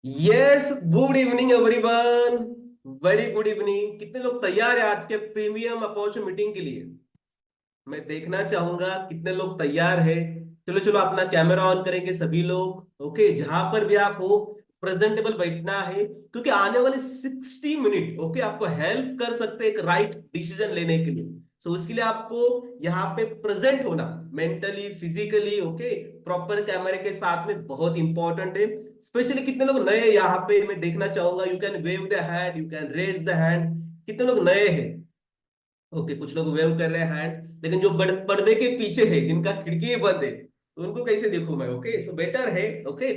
Yes, good evening everyone. Very good evening. कितने लोग तैयार हैं आज के प्रीमियम अप्रोच मीटिंग के लिए? मैं देखना चाहूंगा कितने लोग तैयार हैं। चलो चलो, अपना कैमरा ऑन करेंगे सभी लोग। ओके, जहां पर भी आप हो, प्रेजेंटेबल बैठना है, क्योंकि आने वाले 60 मिनट ओके आपको हेल्प कर सकते हैं एक राइट डिसीजन लेने के लिए। सो उसके लिए आपको यहाँ पे प्रेजेंट होना, मेंटली फिजिकली ओके, प्रॉपर कैमरे के साथ में बहुत इंपॉर्टेंट है। स्पेशली कितने लोग नए हैं यहाँ पे, मैं देखना चाहूंगा। You can wave the hand, you can raise the hand. कितने लोग नए हैं? ओके, कुछ लोग वेव कर रहे हैं हैंड, लेकिन जो पर्दे के पीछे है, जिनका खिड़की बंद है, तो उनको कैसे देखूं मैं? ओके, सो बेटर है। ओके,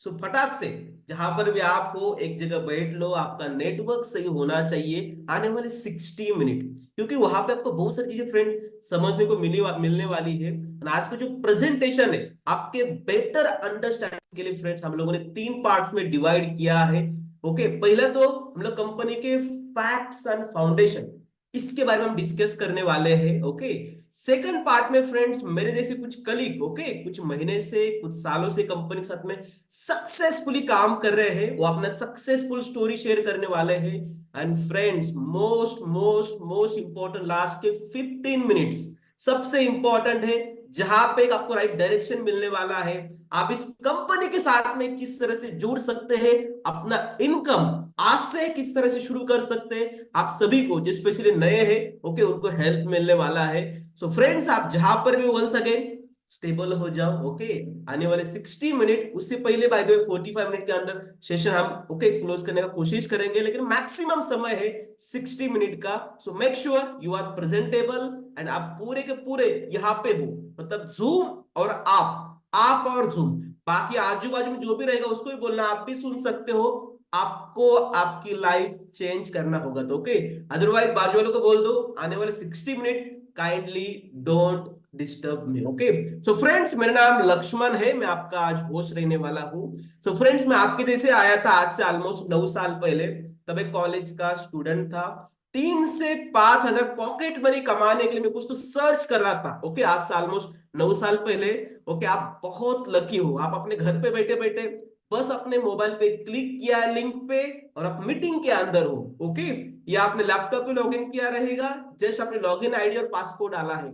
सो फटाक से जहां पर भी आप हो एक जगह बैठ लो। आपका नेटवर्क सही होना चाहिए आने वाले 60 मिनट, क्योंकि वहां पे आपको बहुत सारी चीजें फ्रेंड समझने को मिलने वाली है। और आज का जो प्रेजेंटेशन है, आपके बेटर अंडरस्टैंडिंग के लिए फ्रेंड्स, हम लोगों ने 3 पार्ट्स में डिवाइड किया है। ओके, पहला तो हम लोग कंपनी के फैक्ट्स एंड फाउंडेशन, इसके बारे में हम डिस्कस करने वाले हैं। ओके, सेकंड पार्ट में फ्रेंड्स, मेरे जैसे कुछ कलीग ओके, कुछ महीने से कुछ सालों से कंपनी के साथ में सक्सेसफुली काम कर रहे हैं, वो अपना सक्सेसफुल स्टोरी शेयर करने वाले हैं। And friends, most most most important, last के 15 मिनट्स सबसे इंपॉर्टेंट है, जहां पे एक आपको राइट डायरेक्शन मिलने वाला है। आप इस कंपनी के साथ में किस तरह से जुड़ सकते हैं, अपना इनकम आज से किस तरह से शुरू कर सकते हैं, आप सभी को जो स्पेशली नए हैं ओके, उनको हेल्प मिलने वाला है। सो फ्रेंड्स, आप जहां पर भी वंस अगेन स्टेबल हो जाओ। ओके, आने वाले 60 मिनट, उससे पहले बाय द वे 45 मिनट के अंदर सेशन हम ओके क्लोज करने का कोशिश करेंगे, लेकिन मैक्सिमम समय है 60 मिनट का। So make sure you are presentable and आप पूरे के पूरे यहाँ पे हो, मतलब जूम और आप और जूम, बाकी आजू बाजू में जो भी रहेगा उसको भी बोलना, आप भी सुन सकते हो। आपको आपकी लाइफ चेंज करना होगा तो ओके, अदरवाइज बाजू वालों को बोल दो आने वाले 60 minute kindly don't disturb me. Okay, so friends, मेरा नाम लक्ष्मण है, मैं आपका आज होस्ट रहने वाला हूँ। सो फ्रेंड्स, मैं आपके जैसे आया था आज से ऑलमोस्ट 9 साल पहले, तब एक कॉलेज का स्टूडेंट था। 3 से 5 हजार पॉकेट मनी कमाने के लिए मैं कुछ तो सर्च कर रहा था। ओके, आज से ऑलमोस्ट 9 साल पहले। ओके, आप बहुत लकी हो, आप अपने घर पे बैठे बैठे बस अपने मोबाइल पे क्लिक किया है लिंक पे, और आप मीटिंग के अंदर हो। ओके, या आपने लैपटॉप पे लॉगिन किया रहेगा, जस्ट आपने लॉगिन आईडी और पासवर्ड डाला है।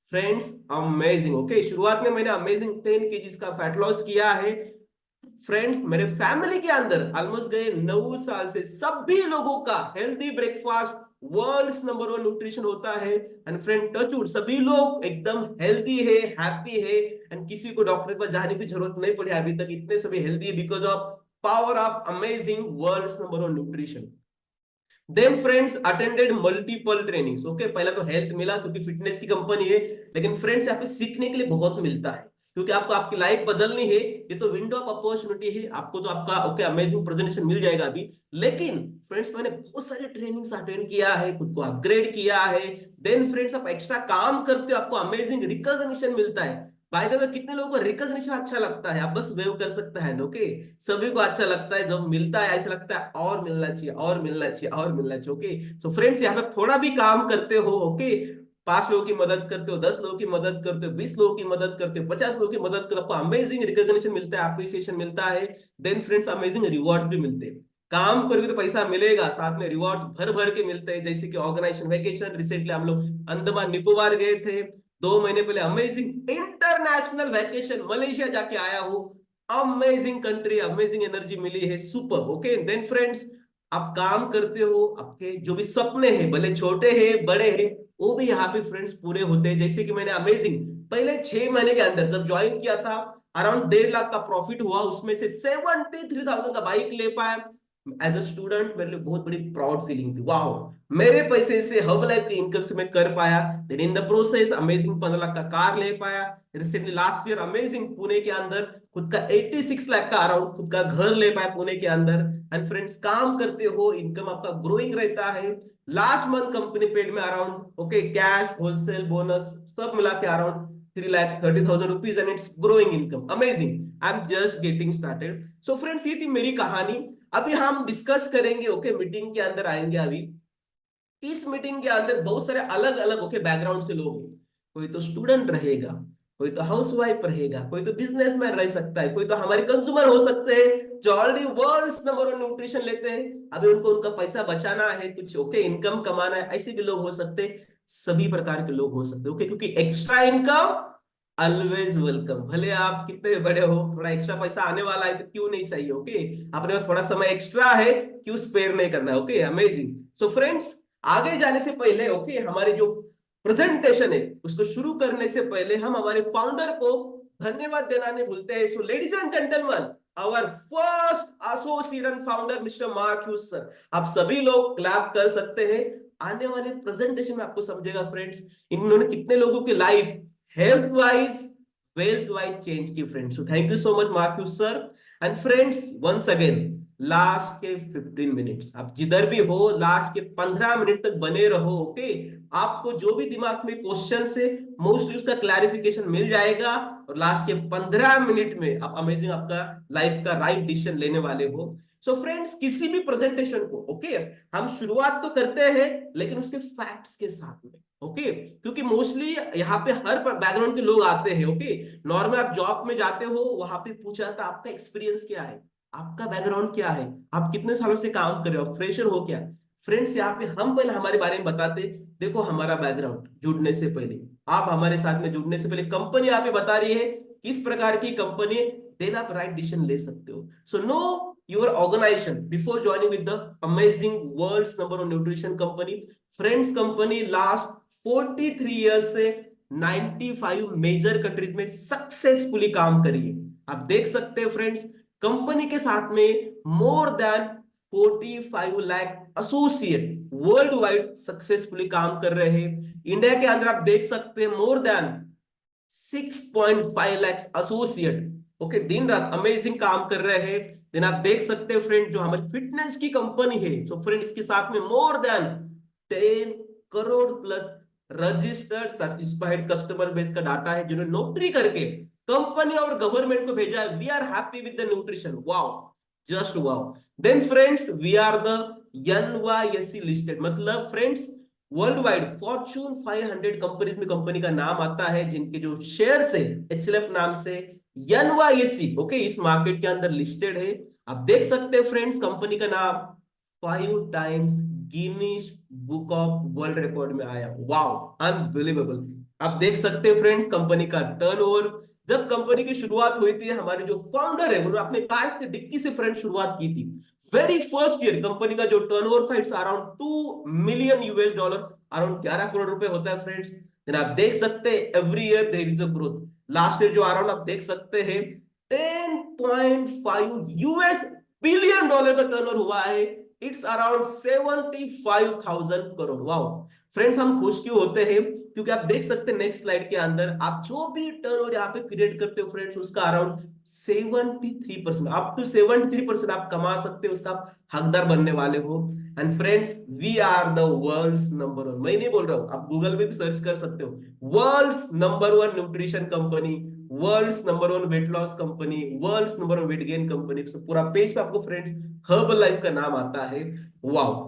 Friends, amazing. ओके, शुरुआत में मैंने अमेजिंग 10 केजीज का फैट लॉस किया है। फ्रेंड्स, मेरे फैमिली के अंदर ऑलमोस्ट गए 9 साल से सभी लोगों का healthy breakfast, world's number 1 nutrition होता है। एंड फ्रेंड, टचवुड, सभी लोग एकदम हेल्दी है, हैप्पी है, एंड किसी को डॉक्टर के पास जाने की जरूरत नहीं पड़ी अभी तक। इतने सभी हेल्दी है because of power of amazing world's number 1 nutrition. Then friends, attended multiple trainings. Okay, पहला तो हेल्थ मिला क्योंकि फिटनेस की कंपनी है, लेकिन फ्रेंड्स यहाँ पे सीखने के लिए बहुत मिलता है, क्योंकि आपको आपकी लाइफ बदलनी है। ये तो विंडो ऑफ अपॉर्चुनिटी है, आपको तो आपका ओके अमेजिंग प्रेजेंटेशन मिल जाएगा अभी। लेकिन फ्रेंड्स, मैंने बहुत सारे ट्रेनिंग्स अटेंड किया है, खुद को अपग्रेड किया है। देन फ्रेंड्स, आप एक्स्ट्रा काम करते हो, आपको अमेजिंग रिकॉग्निशन मिलता है। बाय द वे, कितने लोगों को रिकॉग्निशन अच्छा लगता है? आप बस वेव कर सकता है ओके, सभी को अच्छा लगता है जब मिलता है, ऐसा लगता है और मिलना चाहिए और मिलना चाहिए और मिलना चाहिए। ओके, सो फ्रेंड्स, यहाँ पे थोड़ा भी काम करते हो ओके, 5 लोगों की मदद करते हो, 10 लोगों की मदद करते हो, 20 लोगों की मदद करते हो, 50 लोगों की मदद करते हो, आपको अमेजिंग रिकॉग्निशन मिलता है, अप्रिसिएशन मिलता है। देन फ्रेंड्स, अमेजिंग रिवॉर्ड्स भी मिलते हैं। काम करोगे तो पैसा मिलेगा, साथ में रिवॉर्ड्स भर भर के मिलते हैं, जैसे कि ऑर्गेनाइजेशन वेकेशन। रिसेंटली हम लोग अंडमान निकोबार गए थे, 2 महीने पहले अमेजिंग इंटरनेशनल वेकेशन मलेशिया जाके आया हूँ। अमेजिंग कंट्री, अमेजिंग एनर्जी मिली है, सुपर। ओके, देन फ्रेंड्स, आप काम करते हो, आपके जो भी सपने हैं, भले छोटे हैं बड़े हैं, वो भी यहाँ पे फ्रेंड्स पूरे होते हैं। जैसे कि मैंने अमेजिंग पहले 6 महीने के अंदर जब ज्वाइन किया था, अराउंड 1.5 लाख का प्रॉफिट हुआ, उसमें से 73,000 का बाइक ले पाया। एज अ स्टूडेंट मेरे लिए बहुत बड़ी प्राउड फीलिंग थी, वाह, मेरे पैसे से हर्ब लाइफ की इनकम से मैं कर पाया। Then in the process amazing 15 lakh का कार ले पाया। Recently last year amazing Pune के अंदर खुद का 86 लाख का अराउंड खुद का घर ले पाया पुणे के अंदर। एंड फ्रेंड्स, काम करते हो, इनकम आपका ग्रोइंग रहता है। लास्ट मंथ कंपनी पेड में around okay cash, wholesale, bonus सब मिला के around 3,30,000 rupees, and it's growing income amazing. I am just getting started. So friends, ये थी मेरी कहानी। अभी हम डिस्कस करेंगे ओके, मीटिंग के अंदर आएंगे अभी। इस मीटिंग के अंदर बहुत सारे अलग अलग ओके बैकग्राउंड से लोग हैं। कोई तो स्टूडेंट रहेगा, कोई तो हाउसवाइफ रहेगा, कोई तो बिजनेसमैन रह सकता है, कोई तो हमारे कंज्यूमर हो सकते हैं जो already world's number one nutrition लेते हैं, अभी उनको उनका पैसा बचाना है, कुछ ओके इनकम कमाना है, ऐसे भी लोग हो सकते हैं। सभी प्रकार के लोग हो सकते हैं, ओके, क्योंकि एक्स्ट्रा इनकम ऑलवेज वेलकम। भले आप कितने बड़े हो, थोड़ा एक्स्ट्रा पैसा आने वाला है तो क्यों नहीं चाहिए, ओके। अपने पास थोड़ा समय एक्स्ट्रा है, क्यों स्पेयर नहीं करना है, ओके, अमेजिंग। सो फ्रेंड्स, आगे जाने से पहले ओके, हमारे जो प्रेजेंटेशन है उसको शुरू करने से पहले हम हमारे फाउंडर को धन्यवाद देना नहीं भूलते हैं। So ladies and gentleman, our first associate and founder mister Mark Hughes sir. आप सभी लोग क्लैप कर सकते हैं। आने वाले प्रेजेंटेशन में आपको समझेगा फ्रेंड्स, इन्होंने कितने लोगों की life health wise wealth wise change की friends. So thank you so much Mark Hughes sir. And friends, once again, last के 15 मिनट्स आप जिधर भी हो, लास्ट के 15 मिनट तक बने रहो, ओके। आपको जो भी दिमाग में क्वेश्चन है, मोस्टली उसका क्लैरिफिकेशन मिल जाएगा, और लास्ट के 15 मिनट में आप अमेजिंग आपका लाइफ का राइट डिसीजन लेने वाले हो। सो फ्रेंड्स, किसी भी प्रेजेंटेशन को ओके, हम शुरुआत तो करते हैं लेकिन उसके फैक्ट्स के साथ में, ओके, क्योंकि मोस्टली यहाँ पे हर बैकग्राउंड के लोग आते हैं, ओके। नॉर्मल आप जॉब में जाते हो, वहां पे पूछा जाता है आपका एक्सपीरियंस क्या है, आपका बैकग्राउंड क्या है, आप कितने सालों से काम कर रहे हो, फ्रेशर हो क्या। फ्रेंड्स, यहाँ पे हम पहले हमारे बारे में बताते, देखो हमारा बैकग्राउंड जुड़ने से पहले, आप हमारे साथ में जुड़ने से पहले, कंपनी यहाँ पे बता रही है किस प्रकार की कंपनी है, देन आप राइट डिसीजन ले सकते हो। So know your organisation before joining with the amazing world's number one nutrition company. Friends, company last 43 years से 95 मेजर कंट्रीज में सक्सेसफुली काम करी है। आप देख सकते हैं फ्रेंड्स, कंपनी के साथ में more than 45 lakh associate world wide successfully काम कर रहे हैं। इंडिया के अंदर आप देख सकते हैं more than 6.5 lakh associate, okay, दिन रात अमेजिंग काम कर रहे हैं। देन आप देख सकते हैं फ्रेंड, जो हमारी फिटनेस की कंपनी है, सो फ्रेंड इसके साथ में more than 10 crore plus registered satisfied customer base का डाटा है, जिन्होंने नौकरी करके कंपनी और गवर्नमेंट को भेजा है। We are happy with the nutrition, wow, just wow. Then friends, we are the NYSE listed, मतलब friends world wide fortune 500 companies में कंपनी का नाम आता है, जिनके जो शेयर है HLF नाम से NYSE, ओके, इस मार्केट के अंदर लिस्टेड है। आप देख सकते हैं फ्रेंड्स, कंपनी का नाम 5 times Guinness book of world record में आया, वाओ, अनबिलीवेबल। आप देख सकते हैं फ्रेंड्स, कंपनी का टर्नओवर, जब कंपनी की शुरुआत हुई थी, हमारे जो फाउंडर है उन्होंने अपने कार की डिक्की से फ्रेंड शुरुआत की थी। वेरी फर्स्ट ईयर कंपनी का जो टर्नओवर था, it's around 2 million US dollar, around 11 crore रुपए होता है फ्रेंड्स। देन आप देख सकते हैं every year there is a growth. Last year जो अराउंड आप देख सकते हैं 10.5 US बिलियन डॉलर का टर्नओवर हुआ है, it's around 75,000 crore. Wow friends, हम खुश क्यों होते हैं, क्योंकि आप देख सकते हैं नेक्स्ट स्लाइड के अंदर, आप जो भी टर्नओवर यहाँ पे क्रिएट करते हो फ्रेंड्स, उसका अराउंड 73%, अप टू 73% आप कमा सकते हो, उसका आप हकदार बनने वाले हो। And friends, we are the world's number one, मैं नहीं बोल रहा हूं, आप गूगल पे भी सर्च कर सकते हो, world's number one nutrition company, world's number one weight loss company, world's number one weight gain company. पूरा पेज पे आपको फ्रेंड्स हर्बल लाइफ का नाम आता है, वाओ।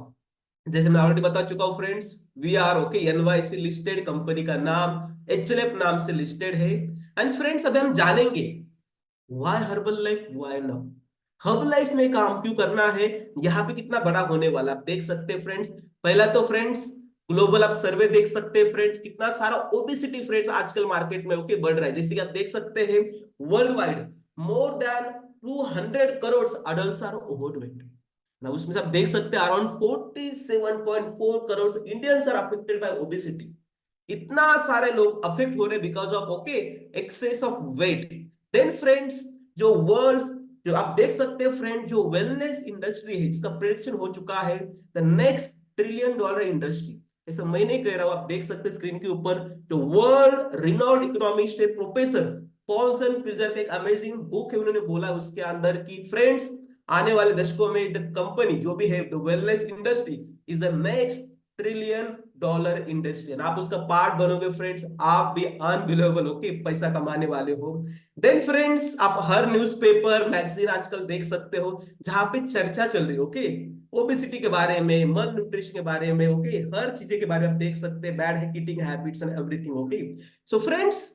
जैसे मैं ऑलरेडी बता चुका हूं friends, we are okay NYSE listed, company का नाम HLF नाम से लिस्टेड है। एंड फ्रेंड्स, अभी हम जानेंगे why herbal life, why now, herbal life में काम क्यों करना है, यहाँ पे कितना बड़ा होने वाला आप देख सकते हैं फ्रेंड्स। पहला तो फ्रेंड्स, ग्लोबल आप सर्वे देख सकते हैं फ्रेंड्स, कितना सारा ओबेसिटी फ्रेंड्स आजकल मार्केट में ओके बढ़ रहा है। जैसे कि आप देख सकते हैं world wide more than 200 crore adult are overweight ना, उसमें से आप देख सकते हैं around 47.4 crore Indians are affected by obesity. इतना सारे लोग अफेक्ट हो रहे because of okay excess of weight. Then friends, जो वर्ल्ड, जो आप देख सकते हैं फ्रेंड, जो वेलनेस इंडस्ट्री है, जिसका प्रेडिक्शन हो चुका है द नेक्स्ट $1 ट्रिलियन इंडस्ट्री, ऐसा मैं नहीं कह रहा हूं, आप देख सकते हैं स्क्रीन के ऊपर, जो वर्ल्ड रिनोड इकोनॉमिस्ट है प्रोफेसर पॉल्सन पिल्जर का एक अमेजिंग बुक है, उन्होंने बोला उसके अंदर कि फ्रेंड्स, आने वाले दशकों में द कंपनी जो भी है the wellness industry is the next $1 trillion industry, आप उसका पार्ट बनोगे फ्रेंड्स, आप भी अनबिलीवेबल ओके पैसा कमाने वाले हो। देन फ्रेंड्स, आप हर न्यूज़पेपर मैगजीन आजकल देख सकते हो जहां पे चर्चा चल रही है ओके ओबेसिटी के बारे में, मल न्यूट्रिशन के बारे में, ओके हर चीजें के बारे में आप देख सकते हैं, bad eating habits and everything, okay. So friends,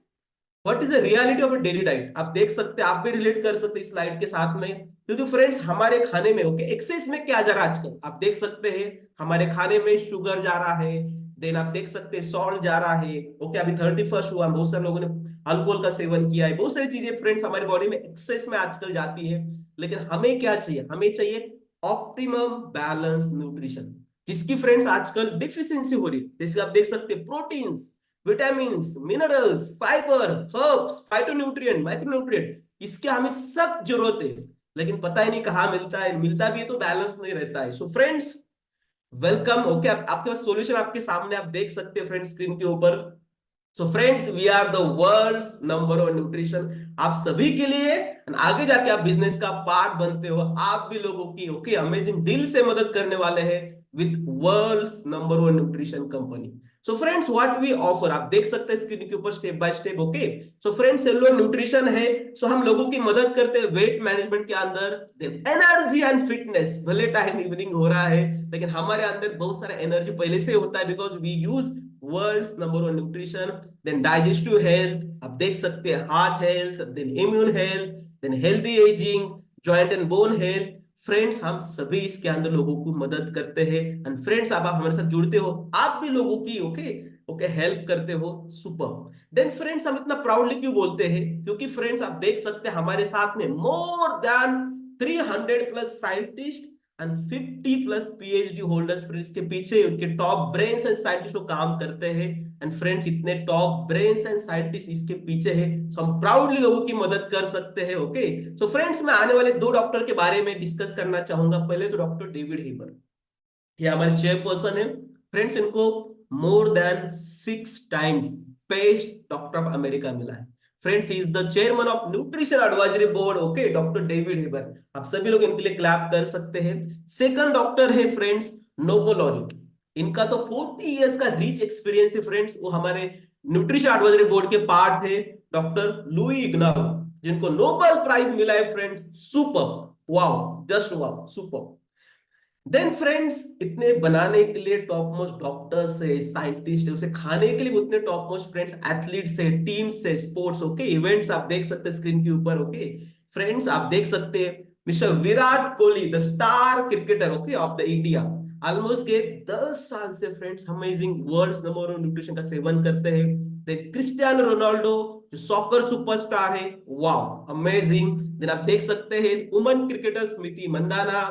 what is the reality of a daily diet. आप देख सकते हैं, आप भी रिलेट कर सकते हैं इस स्लाइड के साथ में, क्योंकि फ्रेंड्स हमारे खाने में ओके एक्सेस में क्या जा रहा है आजकल, आप देख सकते हैं हमारे खाने में शुगर जा रहा है, देन आप देख सकते हैं सॉल्ट जा रहा है। ओके अभी 31st हुआ, बहुत सारे लोगों ने अल्कोहल का सेवन किया है, बहुत सारी चीजें फ्रेंड्स हमारी बॉडी में एक्सेस में आजकल जाती है। लेकिन हमें क्या चाहिए, हमें चाहिए ऑप्टिमम बैलेंस न्यूट्रिशन, जिसकी फ्रेंड्स आजकल डिफिशियंसी हो रही है। जैसे आप देख सकते हैं proteins, vitamins, minerals, fibre, herbs, phytonutrient, micronutrient, इसके हमें सब जरूरत है। लेकिन पता ही नहीं कहाँ मिलता है, मिलता भी है तो बैलेंस नहीं रहता है। सो फ्रेंड्स वेलकम। ओके आपके पास सॉल्यूशन आपके सामने, आप देख सकते हैं फ्रेंड्स स्क्रीन के ऊपर। So friends we are the world's number one nutrition, आप सभी के लिए। and आगे जाके आप बिजनेस का पार्ट बनते हो, आप भी लोगों की ओके अमेजिंग दिल से मदद करने वाले हैं with world's number one nutrition company. So friends what we offer, आप देख सकते हैं स्क्रीन के ऊपर step by step. Okay so friends cellular nutrition है, सो हम लोगों की मदद करते हैं वेट मैनेजमेंट के अंदर, देन एनर्जी एंड फिटनेस। भले टाइम इवनिंग हो रहा है लेकिन हमारे अंदर बहुत सारा एनर्जी पहले से होता है, because we use world's number one nutrition. Then digestive health, आप देख सकते हैं heart health, then immune health, then healthy ageing, joint and bone health. Friends हम सभी इसके अंदर लोगों को मदद करते हैं। एंड फ्रेंड्स आप हमारे साथ जुड़ते हो, आप भी लोगों की ओके ओके हेल्प करते हो, सुपर। देन फ्रेंड्स हम इतना प्राउडली क्यों बोलते हैं, क्योंकि फ्रेंड्स आप देख सकते हैं हमारे साथ में more than 300 plus scientist and 50 plus PhD holders friends के पीछे, उनके टॉप ब्रेन्स एंड साइंटिस्ट लोग काम करते हैं। एंड फ्रेंड्स इतने टॉप ब्रेन्स एंड साइंटिस्ट इसके पीछे है, तो हम प्राउडली लोगों की मदद कर सकते हैं। ओके सो फ्रेंड्स मैं आने वाले दो डॉक्टर के बारे में डिस्कस करना चाहूंगा। पहले तो डॉक्टर डेविड हेबर, ये हमारे चेयरपर्सन है फ्रेंड्स, इनको more than 6 times best doctor of America मिला है। Friends he is the chairman of nutrition advisory board. Okay doctor David Heber, आप सभी लोग इनके लिए क्लैप कर सकते हैं। सेकंड डॉक्टर है फ्रेंड्स नोबल लॉरेट, इनका तो 40 इयर्स का रिच एक्सपीरियंस है फ्रेंड्स, वो हमारे न्यूट्रिशन एडवाइजरी बोर्ड के पार्ट थे। डॉक्टर लुई इग्नाउ, जिनको नोबेल प्राइज मिला है friends, super, wow, just wow, super. Then friends इतने बनाने के लिए टॉप मोस्ट डॉक्टर्स है, साइंटिस्ट है, उसे खाने के लिए उतने टॉप मोस्ट फ्रेंड्स एथलीट्स है, टीम्स है, स्पोर्ट्स ओके इवेंट्स आप देख सकते हैं स्क्रीन के ऊपर। ओके फ्रेंड्स आप देख सकते हैं mister Virat Kohli the star cricketer okay of the India, almost के 10 साल से friends amazing world number one nutrition का सेवन करते हैं। देन क्रिस्टियानो रोनाल्डो जो सॉकर सुपरस्टार है, वाओ अमेजिंग। देन आप देख सकते हैं women cricketer Smriti Mandhana,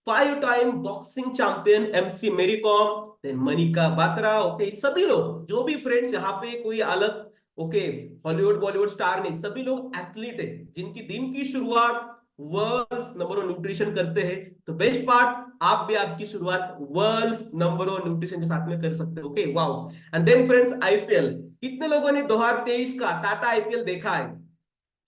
5 time boxing champion MC Mary Kom, then Manika Batra. Okay सभी लोग जो भी फ्रेंड्स यहाँ पे कोई अलग ओके हॉलीवुड बॉलीवुड स्टार नहीं, सभी लोग एथलीट है जिनकी दिन की शुरुआत वर्ल्ड्स नंबर वन न्यूट्रिशन करते हैं। तो बेस्ट पार्ट आप भी आपकी शुरुआत वर्ल्ड्स नंबर वन न्यूट्रिशन के साथ में कर सकते हो। Okay wow. And then friends IPL, कितने लोगों ने 2023 का टाटा आईपीएल देखा है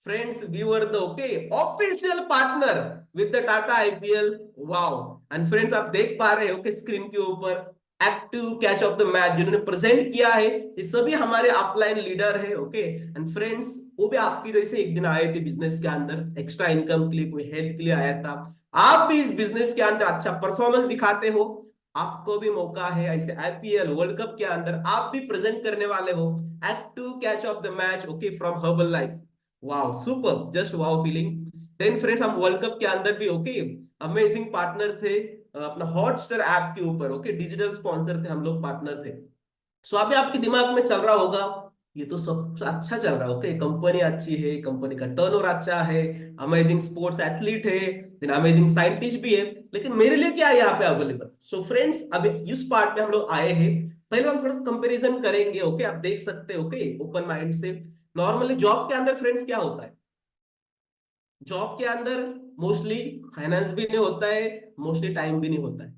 friends? We were the okay official partner with the Tata IPL, wow. And friends आप देख पा रहे हो कि स्क्रीन के ऊपर active catch of the match जिन्होंने प्रेजेंट किया है, ये सभी हमारे अपलाइन लीडर है। ओके एंड फ्रेंड्स वो भी आपकी जैसे एक दिन आए थे बिजनेस के अंदर, एक्स्ट्रा इनकम के लिए, कोई हेल्प के लिए आया था। आप भी इस बिजनेस के अंदर अच्छा परफॉर्मेंस दिखाते हो, आपको भी मौका है ऐसे आईपीएल वर्ल्ड कप के अंदर आप भी प्रेजेंट करने वाले हो active catch of the match okay from Herbalife, wow super, just wow feeling. Then friends हम वर्ल्ड कप के अंदर भी ओके अमेजिंग पार्टनर थे, अपना हॉटस्टार ऐप के ऊपर ओके डिजिटल स्पॉन्सर थे हम लोग, पार्टनर थे। सो अभी आपके दिमाग में चल रहा होगा ये तो सब अच्छा चल रहा है, ओके कंपनी अच्छी है, कंपनी का टर्नओवर अच्छा है, अमेजिंग स्पोर्ट्स एथलीट है, देन अमेजिंग साइंटिस्ट भी है, लेकिन मेरे लिए क्या है यहाँ पे अवेलेबल? सो फ्रेंड्स अभी इस पार्ट में हम लोग आए हैं, पहले हम थोड़ा कंपैरिजन करेंगे। ओके आप देख सकते हैं ओके ओपन माइंड से। नॉर्मली जॉब के अंदर फ्रेंड्स क्या होता है, जॉब के अंदर मोस्टली फाइनेंस भी नहीं होता है, मोस्टली टाइम भी नहीं होता है।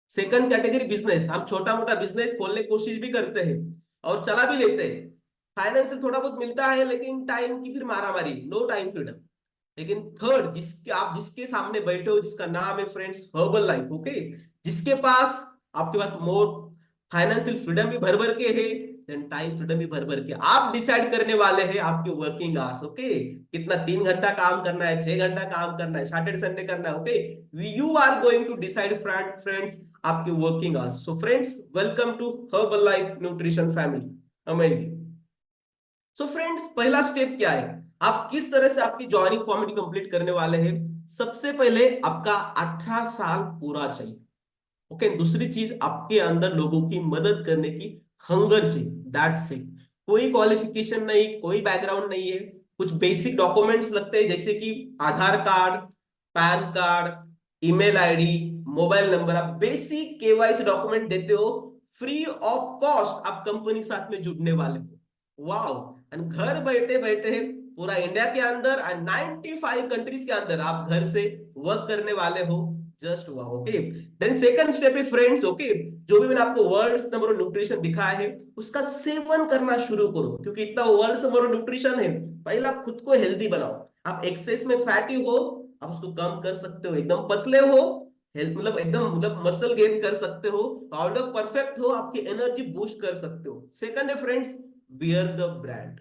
सेकंड कैटेगरी बिजनेस, हम छोटा मोटा बिजनेस खोलने की कोशिश भी करते हैं और चला भी लेते हैं, फाइनेंस से थोड़ा बहुत मिलता है लेकिन टाइम की फिर मारामारी, नो टाइम फ्रीडम। लेकिन थर्ड जिसके आप जिसके सामने बैठे हो, जिसका नाम है फ्रेंड्स हर्बल लाइफ, ओके जिसके पास आपके पास मोर फाइनेंशियल फ्रीडम भी भर भर के है, देन टाइम फ्रीडम भी भर भर के, आप डिसाइड करने वाले हैं आपके वर्किंग आवर्स। ओके कितना 3 घंटा काम करना है, 6 घंटा काम करना है, सैटरडे संडे करना है, okay you are going to decide friends आपके working hours. So friends welcome to Herbalife nutrition family, amazing. So friends, पहला स्टेप क्या है, आप किस तरह से आपकी ज्वाइनिंग फॉर्मेलिटी कंप्लीट करने वाले हैं। सबसे पहले आपका 18 साल पूरा चाहिए। ओके, दूसरी चीज, आपके अंदर लोगों की मदद करने की हंगर चाहिए, दैट्स इट। कोई क्वालिफिकेशन नहीं, कोई बैकग्राउंड नहीं है। कुछ बेसिक डॉक्यूमेंट्स लगते हैं, जैसे कि Aadhaar card, PAN card, email ID, mobile number. आप बेसिक केवाईसी डॉक्यूमेंट देते हो, फ्री ऑफ कॉस्ट आप कंपनी के साथ में जुड़ने वाले हो। वाओ। एंड घर बैठे बैठे पूरा इंडिया के अंदर एंड 95 कंट्रीज के अंदर आप घर से वर्क करने वाले हो। Just wow. Okay, then second step है फ्रेंड्स, ओके, जो भी मैंने आपको वर्ड्स नंबर ऑफ न्यूट्रिशन दिखाया है उसका सेवन करना शुरू करो, क्योंकि इतना वर्ड्स नंबर ऑफ न्यूट्रिशन है। पहला खुद को हेल्दी बनाओ। आप एक्सेस में फैटी हो, आप उसको कम कर सकते हो। एकदम पतले हो, हेल्थ मतलब एकदम मतलब मसल गेन कर सकते हो। ऑर्डर परफेक्ट हो, आपकी एनर्जी बूस्ट कर सकते हो। सेकंड है friends, wear the brand.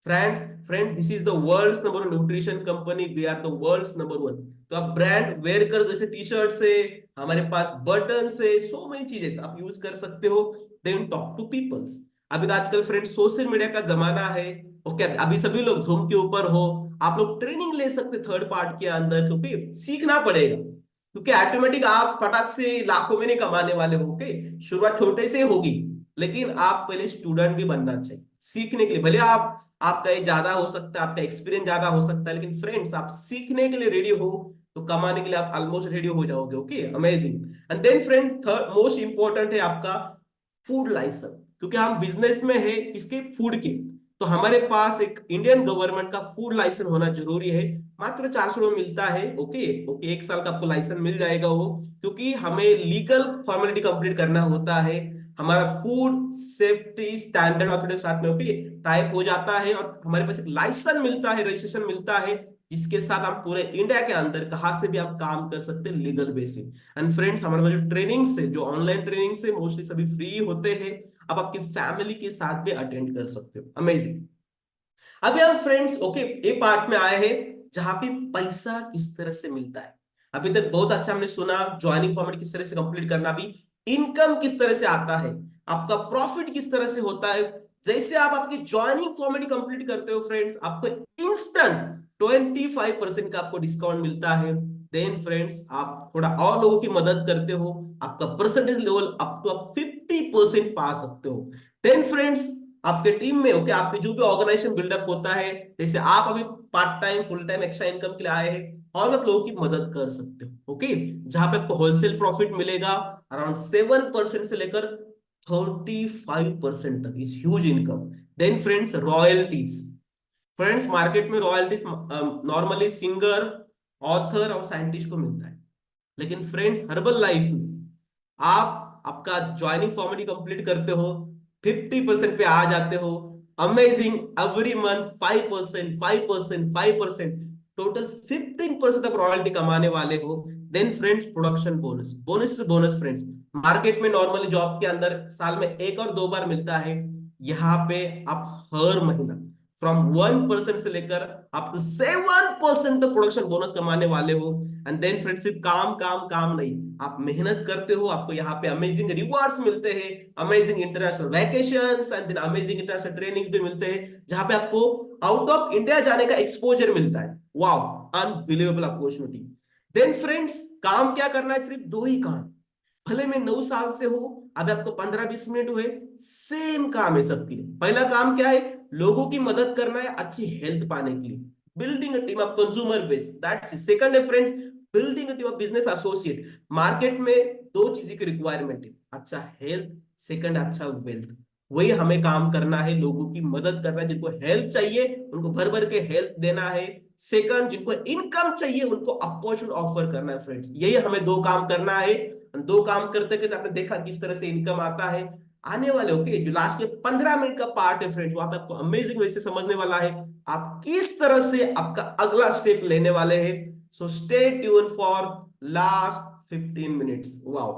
Friend, this is the world's number one nutrition company, we are the world's number one. तो आप ब्रांड वेयर कर, जैसे टी शर्ट से, हमारे पास बटन से, सो मेनी चीजें आप यूज कर सकते हो। Then talk to peoples. अभी तो आजकल फ्रेंड सोशल मीडिया का जमाना है। ओके, अभी सभी लोग झूम के ऊपर हो। आप लोग ट्रेनिंग ले सकते थर्ड पार्ट के अंदर, क्योंकि सीखना पड़ेगा, क्योंकि ऑटोमेटिक आप फटाक से लाखों में नहीं कमाने वाले हो। ओके, शुरुआत छोटे से होगी, लेकिन आप पहले स्टूडेंट भी बनना चाहिए सीखने के लिए। भले आपका एज ज्यादा हो सकता है, आपका एक्सपीरियंस ज्यादा हो सकता है, लेकिन फ्रेंड्स आप सीखने के लिए रेडी हो तो कमाने के लिए आप ऑलमोस्ट रेडी हो जाओगे। Okay, amazing. And then friend, third most important है आपका फूड लाइसेंस, क्योंकि हम बिजनेस में है किसके, फूड के। तो हमारे पास एक इंडियन गवर्नमेंट का फूड लाइसेंस होना जरूरी है। मात्र 400 में मिलता है। ओके ओके, 1 साल का आपको लाइसेंस मिल जाएगा वो, क्योंकि हमें लीगल फॉर्मेलिटी कंप्लीट करना होता है। हमारा फूड सेफ्टी स्टैंडर्ड ऑथोरिटी के साथ में ओके टाइप हो जाता है, और हमारे पास एक लाइसेंस मिलता है, रजिस्ट्रेशन मिलता है, जिसके साथ हम पूरे इंडिया के अंदर कहां से भी हम काम कर सकते हैं लीगल बेसिस। एंड फ्रेंड्स, हमारे पास जो ट्रेनिंग से, जो ऑनलाइन ट्रेनिंग से मोस्टली सभी फ्री होते हैं, आप आपकी फैमिली के साथ भी अटेंड कर सकते हो। अमेजिंग। अभी हम फ्रेंड्स ओके ए पार्ट में आए हैं, जहां पे पैसा किस तरह से मिलता है। अभी तक बहुत अच्छा हमने सुना, ज्वाइनिंग फॉर्मेट किस तरह से कंप्लीट करना, भी इनकम किस तरह से आता है, आपका प्रॉफिट किस तरह से होता है। जैसे आप आपकी ज्वाइनिंग फॉर्मेट कंप्लीट करते हो फ्रेंड्स, आपको इंस्टेंट 25% का आपको डिस्काउंट मिलता है। देन फ्रेंड्स, आप थोड़ा और लोगों की मदद करते हो, आपका परसेंटेज लेवल अप टू आप 50% पा सकते हो। देन फ्रेंड्स, आपके टीम में ओके आपके जो भी ऑर्गेनाइजेशन बिल्डअप होता है, जैसे आप अभी part time full time extra income के लिए आए हैं, और आप लोगों की मदद कर सकते हो। ओके, जहां पे आपको होलसेल प्रॉफिट मिलेगा अराउंड 7% से लेकर 35% तक, is huge income. Then friends, royalties. Friends, market में रॉयल्टीज नॉर्मली सिंगर, ऑथर और साइंटिस्ट को मिलता है, लेकिन फ्रेंड्स हर्बल लाइफ में आप आपका ज्वाइनिंग फॉर्मेलिटी कंप्लीट करते हो, 50% पे आ जाते हो। अमेजिंग, एवरी मंथ 5%, 5%, 5%, टोटल 15% आप रॉयल्टी कमाने वाले हो। Then friends, production bonus, bonus से बोनस फ्रेंड्स, मार्केट में नॉर्मली जॉब के अंदर साल में एक और दो बार मिलता है, यहाँ पे आप हर महीना फ्रॉम 1% से लेकर आप टू 7% तक प्रोडक्शन बोनस कमाने वाले हो। एंड देन फ्रेंड्स, सिर्फ काम काम काम नहीं, आप मेहनत करते हो, आपको यहाँ पे अमेजिंग रिवॉर्ड्स मिलते हैं, amazing international vacations and then amazing international trainings भी मिलते हैं, जहां पे आपको आउट ऑफ इंडिया जाने का एक्सपोजर मिलता है। Wow, unbelievable opportunity. Then friends, काम क्या करना है, सिर्फ दो ही काम। भले मैं 9 साल से हूं, अब आपको 15-20 मिनट हुए, सेम काम है सबके लिए। पहला काम क्या है, लोगों की मदद करना है अच्छी हेल्थ पाने के लिए, building a team of consumer base, that's second है friends, building a team of business associate. Market में दो चीजें की रिक्वायरमेंट है, अच्छा हेल्थ, सेकंड अच्छा वेल्थ। वही हमें काम करना है, लोगों की मदद करना है, जिनको हेल्थ चाहिए उनको भर भर के हेल्थ देना है। सेकंड, जिनको इनकम चाहिए उनको अपॉर्चुनिटी ऑफर करना है फ्रेंड्स। यही हमें दो काम करना है। दो काम करते करते आपने देखा किस तरह से इनकम आता है। आने वाले ओके जो लास्ट के 15 मिनट का पार्ट है फ्रेंड्स, वहां पे आपको अमेजिंग वे से समझने वाला है आप किस तरह से आपका अगला स्टेप लेने वाले हैं। So stay tune for last 15 minutes. Wow.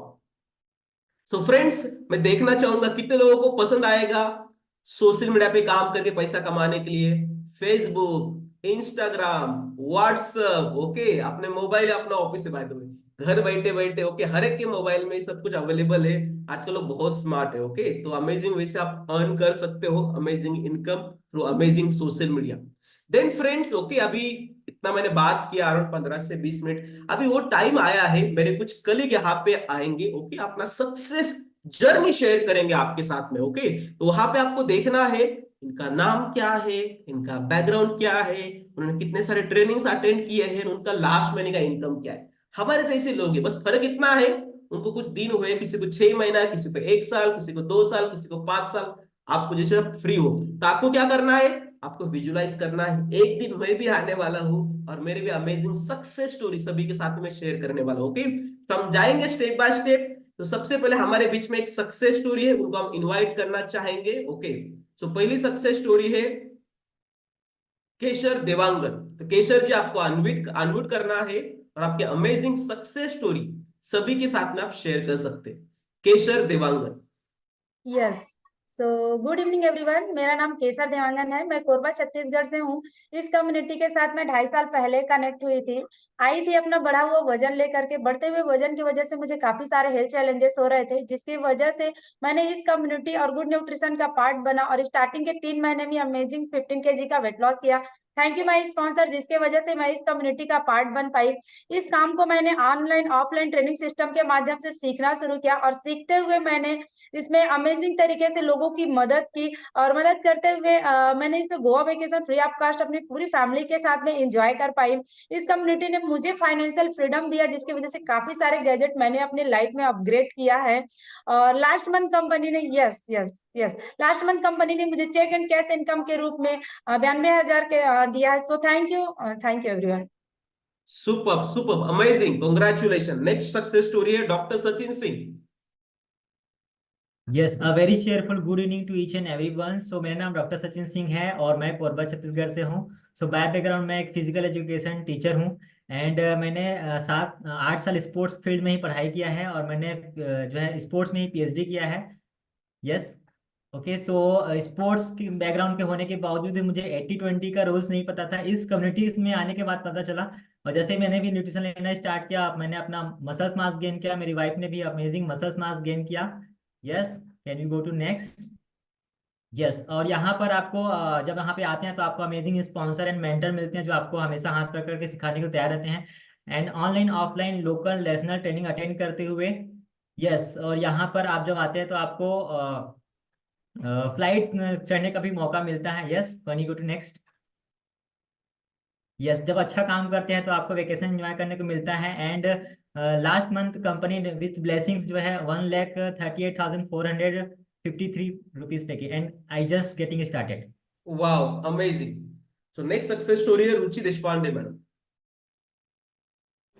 So friends, मैं देखना चाहूंगा कितने लोगों को पसंद आएगा सोशल मीडिया पे काम करके पैसा कमाने के लिए। फेसबुक, इंस्टाग्राम, व्हाट्सएप, ओके, अपने मोबाइल या अपना ऑफिस से, बाय द वे घर बैठे बैठे, ओके, हर एक के मोबाइल में सब कुछ अवेलेबल है। आजकल लोग बहुत स्मार्ट है, ओके, तो अमेजिंग वैसे आप अर्न कर सकते हो amazing income through amazing social media. Then friends, okay, अभी इतना मैंने बात किया, अराउंड 15 से 20 मिनट, अभी वो टाइम आया है, मेरे कुछ कलीग यहाँ पे आएंगे, ओके, अपना सक्सेस जर्नी शेयर करेंगे आपके साथ में, ओके। तो वहां पे आपको देखना है इनका नाम क्या है, इनका बैकग्राउंड क्या है, उन्होंने कितने सारे ट्रेनिंग्स अटेंड किए हैं, उनका लास्ट महीने का इनकम क्या है। हमारे जैसे लोग हैं, बस फर्क इतना है उनको कुछ दिन हुए, किसी को 6 महीना, किसी को 1 साल, किसी को 2 साल, किसी को 5 साल। आपको जैसे फ्री हो, तो आपको क्या करना है, आपको विजुलाइज करना है एक दिन मैं भी आने वाला हूँ और मेरे भी अमेजिंग सक्सेस स्टोरी सभी के साथ में शेयर करने वाला हूँ, ओके। तो हम जाएंगे स्टेप बाय स्टेप। तो सबसे पहले हमारे बीच में एक सक्सेस स्टोरी है, उनको हम इनवाइट करना चाहेंगे, ओके। सो पहली सक्सेस स्टोरी है केशर देवांगन। तो केशर जी, आपको अनम्यूट अनम्यूट करना है और आपके अमेजिंग सक्सेस स्टोरी सभी के साथ में आप शेयर कर सकते हैं। Keshar Dewangan. Yes. So good evening everyone, मेरा नाम केसर देवांगन है। मैं कोरबा छत्तीसगढ़ से हूँ। इस कम्युनिटी के साथ मैं 2.5 साल पहले कनेक्ट हुई थी। आई थी अपना बढ़ा हुआ वजन लेकर के। बढ़ते हुए वजन की वजह से मुझे काफी सारे हेल्थ चैलेंजेस हो रहे थे, जिसकी वजह से मैंने इस कम्युनिटी और गुड न्यूट्रिशन का पार्ट बना और स्टार्टिंग के 3 महीने में अमेजिंग 15 kg का वेट लॉस किया। थैंक यू माई स्पॉन्सर, जिसके वजह से मैं इस कम्युनिटी का पार्ट बन पाई। इस काम को मैंने ऑनलाइन ऑफलाइन ट्रेनिंग सिस्टम के माध्यम से सीखना शुरू किया और सीखते हुए मैंने इसमें अमेजिंग तरीके से लोगों की मदद की। और मदद करते हुए मैंने इसमें Goa vacation free of cost अपनी पूरी फैमिली के साथ में एंजॉय कर पाई। इस कम्युनिटी ने मुझे फाइनेंशियल फ्रीडम दिया, जिसकी वजह से काफी सारे गैजेट मैंने अपनी लाइफ में अपग्रेड किया है। और लास्ट मंथ कंपनी ने yes yes yes last month company ने मुझे चेक एंड कैश इनकम के रूप में 92,000 के दिया है। So thank you everyone. Super super amazing, congratulation. Next success story है doctor Sachin Singh. Yes, a very cheerful good evening to each and everyone. सो मेरा नाम डॉक्टर सचिन सिंह है और मैं कोरबा छत्तीसगढ़ से हूँ। सो बाय बैकग्राउंड मैं एक फिजिकल एजुकेशन टीचर हूँ। एंड मैंने 8 साल स्पोर्ट्स फील्ड में ही पढ़ाई किया है और मैंने जो है स्पोर्ट्स में ही पीएचडी किया है। यस। ओके। सो स्पोर्ट्स की बैकग्राउंड के होने के बावजूद भी मुझे 80-20 का रूल्स नहीं पता था। इस कम्युनिटीज में आने के बाद पता चला। और जैसे ही मैंने भी न्यूट्रिशन लेना स्टार्ट किया, मैंने अपना मसल्स मास गेन किया, मेरी वाइफ ने भी अमेजिंग मसल्स मास गेन किया। Yes. Can you go to next? Yes. और यहाँ पर आपको जब यहाँ पे आते हैं तो आपको अमेजिंग स्पॉन्सर एंड मेंटर मिलते हैं, जो आपको हमेशा हाथ पकड़ करके सिखाने को तैयार रहते हैं। And online offline local national training attend करते हुए। यस। और यहाँ पर आप जब आते हैं तो आपको फ्लाइट चढ़ने का भी मौका मिलता है। Yes. Can you go to next? Yes. जब अच्छा काम करते हैं तो आपको वेकेशन एंजॉय करने को मिलता है। And last month company with blessings जो है 1,38,453 रुपीज पे की। And I just getting started. Wow, amazing. So next success story है Ruchi Deshpande madam.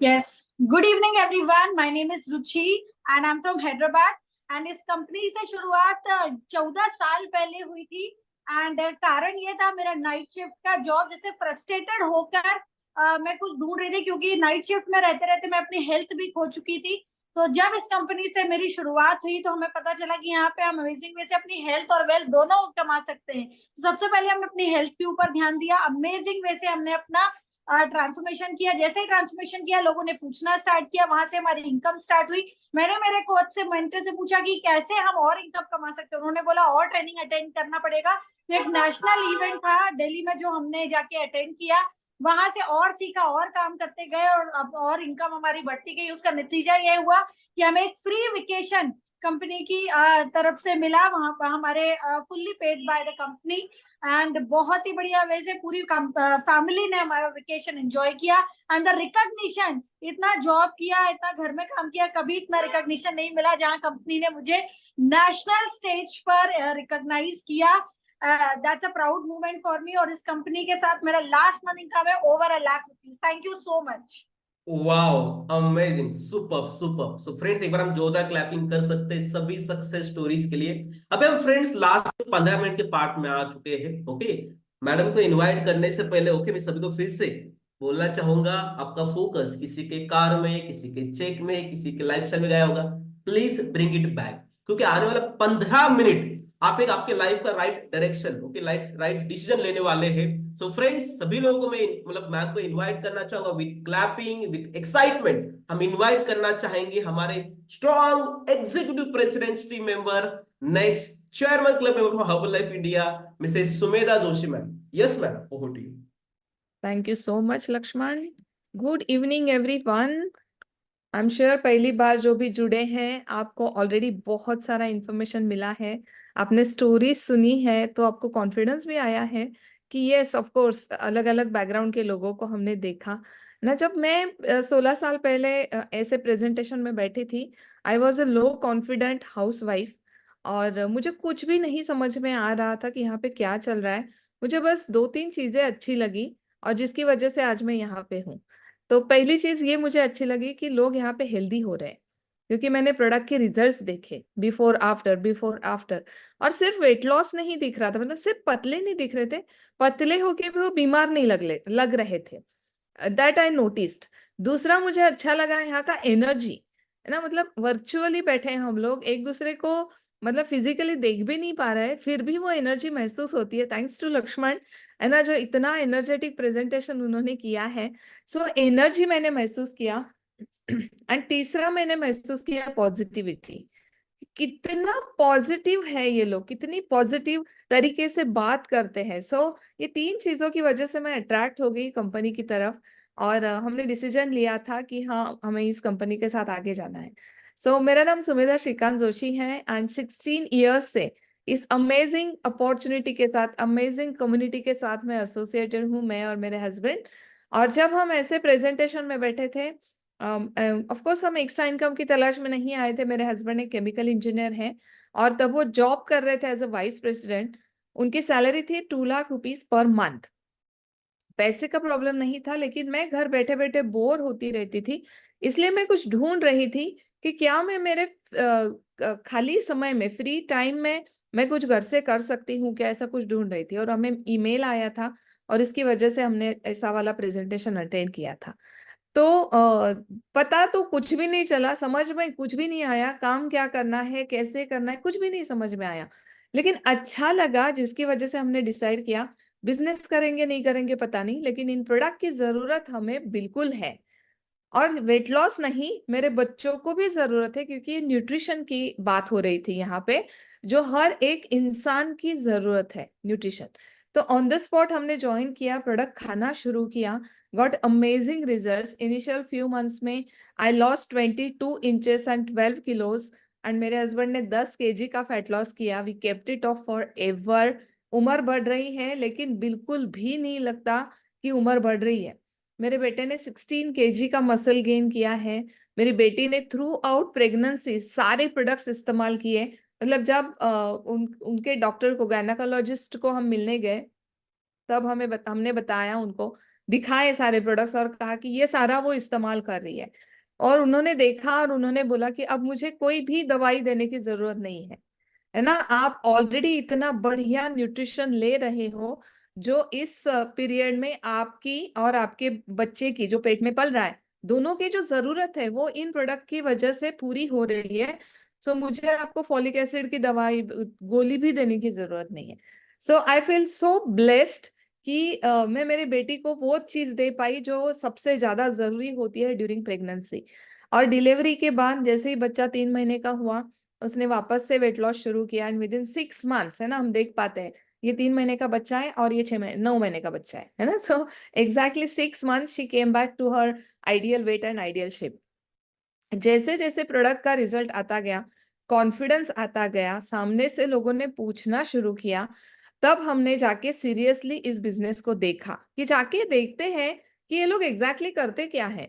Yes. Good evening, everyone. My name is Ruchi and I'm from Hyderabad. And इस company से शुरुआत 14 साल पहले हुई थी। एंड कारण ये था मेरा नाइट शिफ्ट का जॉब, जैसे फ्रस्ट्रेटेड होकर मैं कुछ ढूंढ रही थी, क्योंकि नाइट शिफ्ट में रहते रहते मैं अपनी हेल्थ भी खो चुकी थी। तो जब इस कंपनी से मेरी शुरुआत हुई तो हमें पता चला कि यहाँ पे हम अमेजिंग वे से अपनी हेल्थ और वेल्थ दोनों कमा सकते हैं। तो सबसे पहले हमने अपनी हेल्थ के ऊपर ध्यान दिया। अमेजिंग वे से हमने अपना ट्रांसफॉर्मेशन किया। जैसे ही ट्रांसफॉर्मेशन किया, लोगों ने पूछना स्टार्ट किया, वहां से हमारी इनकम स्टार्ट हुई। मैंने मेरे कोच से, मेंटर से पूछा कि कैसे हम और इनकम कमा सकते हैं। उन्होंने बोला और ट्रेनिंग अटेंड करना पड़ेगा। तो एक नेशनल इवेंट था दिल्ली में जो हमने जाके अटेंड किया, वहां से और सीखा और काम करते गए और अब और इनकम हमारी बढ़ती गई। उसका नतीजा ये हुआ कि हमें एक फ्री वेकेशन कंपनी की तरफ से मिला, वहां पर हमारे fully paid by the company. And बहुत ही बढ़िया वे से पूरी फैमिली ने हमारा वेकेशन एंजॉय किया। एंड द रिकॉग्निशन, इतना जॉब किया, इतना घर में काम किया, कभी इतना रिकॉग्निशन नहीं मिला जहां कंपनी ने मुझे नेशनल स्टेज पर रिकॉग्नाइज किया। That's a proud moment for me. और इस कंपनी के साथ मेरा लास्ट मंथ इनकम है over 1,00,000 rupees. Thank you so much. Wow, amazing, super super. So friends, एक बार हम जोरदार क्लैपिंग कर सकते हैं सभी सक्सेस स्टोरीज के लिए। अबे हम फ्रेंड्स लास्ट 15 मिनट के पार्ट में आ चुके हैं, ओके। मैडम को इनवाइट करने से पहले, ओके, मैं सभी को फिर से बोलना चाहूंगा, आपका फोकस किसी के कार में, किसी के चेक में, किसी के लाइफस्टाइल में गया होगा, प्लीज ब्रिंग इट बैक, क्योंकि आने वाला 15 मिनट आप एक आपके लाइफ का right direction, okay, right decision लेने वाले हैं। सो फ्रेंड्स, सभी लोगों को मैं मतलब मैम को इनवाइट करना चाहूंगा विद क्लैपिंग, विद एक्साइटमेंट। हम इनवाइट करना चाहेंगे हमारे strong executive president team member, next chairman club member for Herbalife India, Mrs Sumedha Joshi ma'am. Yes ma'am, over to you. Thank you so much Lakshman. Good evening everyone. I am sure पहली बार जो भी जुड़े हैं आपको ऑलरेडी बहुत सारा information मिला है, आपने स्टोरीज सुनी है, तो आपको कॉन्फिडेंस भी आया है कि यस ऑफ कोर्स अलग अलग बैकग्राउंड के लोगों को हमने देखा ना। जब मैं 16 साल पहले ऐसे प्रेजेंटेशन में बैठी थी, I was a low confident house wife, और मुझे कुछ भी नहीं समझ में आ रहा था कि यहाँ पे क्या चल रहा है। मुझे बस 2-3 चीजें अच्छी लगी और जिसकी वजह से आज मैं यहाँ पे हूँ। तो पहली चीज ये मुझे अच्छी लगी कि लोग यहाँ पे हेल्दी हो रहे हैं, क्योंकि मैंने प्रोडक्ट के रिजल्ट्स देखे बिफोर आफ्टर। और सिर्फ वेट लॉस नहीं दिख रहा था, मतलब सिर्फ पतले नहीं दिख रहे थे, पतले होके भी वो बीमार नहीं लग रहे थे। That I noticed. दूसरा मुझे अच्छा लगा यहाँ का एनर्जी, है ना, मतलब वर्चुअली बैठे हैं हम लोग, एक दूसरे को मतलब फिजिकली देख भी नहीं पा रहे हैं, फिर भी वो एनर्जी महसूस होती है, थैंक्स टू लक्ष्मण, है ना, जो इतना एनर्जेटिक प्रेजेंटेशन उन्होंने किया है। सो एनर्जी मैंने महसूस किया। एंड तीसरा मैंने महसूस किया पॉजिटिविटी। कितना पॉजिटिव है ये लोग, कितनी पॉजिटिव तरीके से बात करते हैं। सो ये 3 चीजों की वजह से मैं अट्रैक्ट हो गई कंपनी की तरफ, और हमने डिसीजन लिया था कि हाँ, हमें इस कंपनी के साथ आगे जाना है। सो मेरा नाम सुमेधा श्रीकांत जोशी है, एंड 16 इयर्स से इस अमेजिंग अपॉर्चुनिटी के साथ, अमेजिंग कम्युनिटी के साथ मैं एसोसिएटेड हूँ, मैं और मेरे हस्बैंड। और जब हम ऐसे प्रेजेंटेशन में बैठे थे, ऑफ कोर्स हम एक्स्ट्रा इनकम की तलाश में नहीं आए थे। मेरे हस्बैंड एक केमिकल इंजीनियर हैं, और तब वो जॉब कर रहे थे एज अ वाइस प्रेसिडेंट। उनकी सैलरी थी 2 लाख रुपीस पर मंथ। पैसे का प्रॉब्लम नहीं था, लेकिन मैं घर बैठे बैठे बोर होती रहती थी, इसलिए मैं कुछ ढूंढ रही थी कि क्या मैं मेरे खाली समय में, फ्री टाइम में, मैं कुछ घर से कर सकती हूँ क्या, ऐसा कुछ ढूंढ रही थी। और हमें ईमेल आया था, और इसकी वजह से हमने ऐसा वाला प्रेजेंटेशन अटेंड किया था। तो पता तो कुछ भी नहीं चला, समझ में कुछ भी नहीं आया, काम क्या करना है, कैसे करना है, कुछ भी नहीं समझ में आया। लेकिन अच्छा लगा, जिसकी वजह से हमने डिसाइड किया बिजनेस करेंगे नहीं करेंगे पता नहीं, लेकिन इन प्रोडक्ट की जरूरत हमें बिल्कुल है। और वेट लॉस नहीं, मेरे बच्चों को भी जरूरत है, क्योंकि न्यूट्रिशन की बात हो रही थी यहाँ पे, जो हर एक इंसान की जरूरत है, न्यूट्रिशन। तो ऑन द स्पॉट हमने ज्वाइन किया, प्रोडक्ट खाना शुरू किया, got amazing results. Initial few months में I lost 22 inches and 12 kilos, and मेरे हस्बैंड ने 10 केजी का फैट लॉस किया। We kept it off forever. उम्र बढ़ रही है, लेकिन बिल्कुल भी नहीं लगता कि उम्र बढ़ रही है। मेरे बेटे ने 16 केजी का मसल गेन किया है। मेरी बेटी ने थ्रू आउट प्रेगनेंसी सारे प्रोडक्ट्स इस्तेमाल किए। मतलब जब उनके डॉक्टर को, गायनेकोलॉजिस्ट को हम मिलने गए, तब हमने बताया उनको, दिखाए सारे प्रोडक्ट्स, और कहा कि ये सारा वो इस्तेमाल कर रही है। और उन्होंने देखा और उन्होंने बोला कि अब मुझे कोई भी दवाई देने की जरूरत नहीं है ना, आप ऑलरेडी इतना बढ़िया न्यूट्रिशन ले रहे हो, जो इस पीरियड में आपकी और आपके बच्चे की, जो पेट में पल रहा है, दोनों की जो जरूरत है वो इन प्रोडक्ट की वजह से पूरी हो रही है। सो मुझे आपको फॉलिक एसिड की दवाई, गोली भी देने की जरूरत नहीं है। सो आई फील सो ब्लेस्ड कि मैं मेरी बेटी को वो चीज दे पाई जो सबसे ज्यादा जरूरी होती है ड्यूरिंग प्रेगनेंसी। और डिलीवरी के बाद जैसे ही बच्चा 3 महीने का हुआ, उसने वापस से वेट लॉस शुरू किया, एंड विद इन 6 मंथ्स, है ना, हम देख पाते हैं ये 3 महीने का बच्चा है और ये 9 महीने का बच्चा है ना। So exactly 6 months she came back to her ideal weight and ideal shape. जैसे जैसे प्रोडक्ट का रिजल्ट आता गया, कॉन्फिडेंस आता गया, सामने से लोगों ने पूछना शुरू किया, तब हमने जाके सीरियसली इस बिजनेस को देखा, कि जाके देखते हैं कि ये लोग एग्जैक्टली करते क्या है,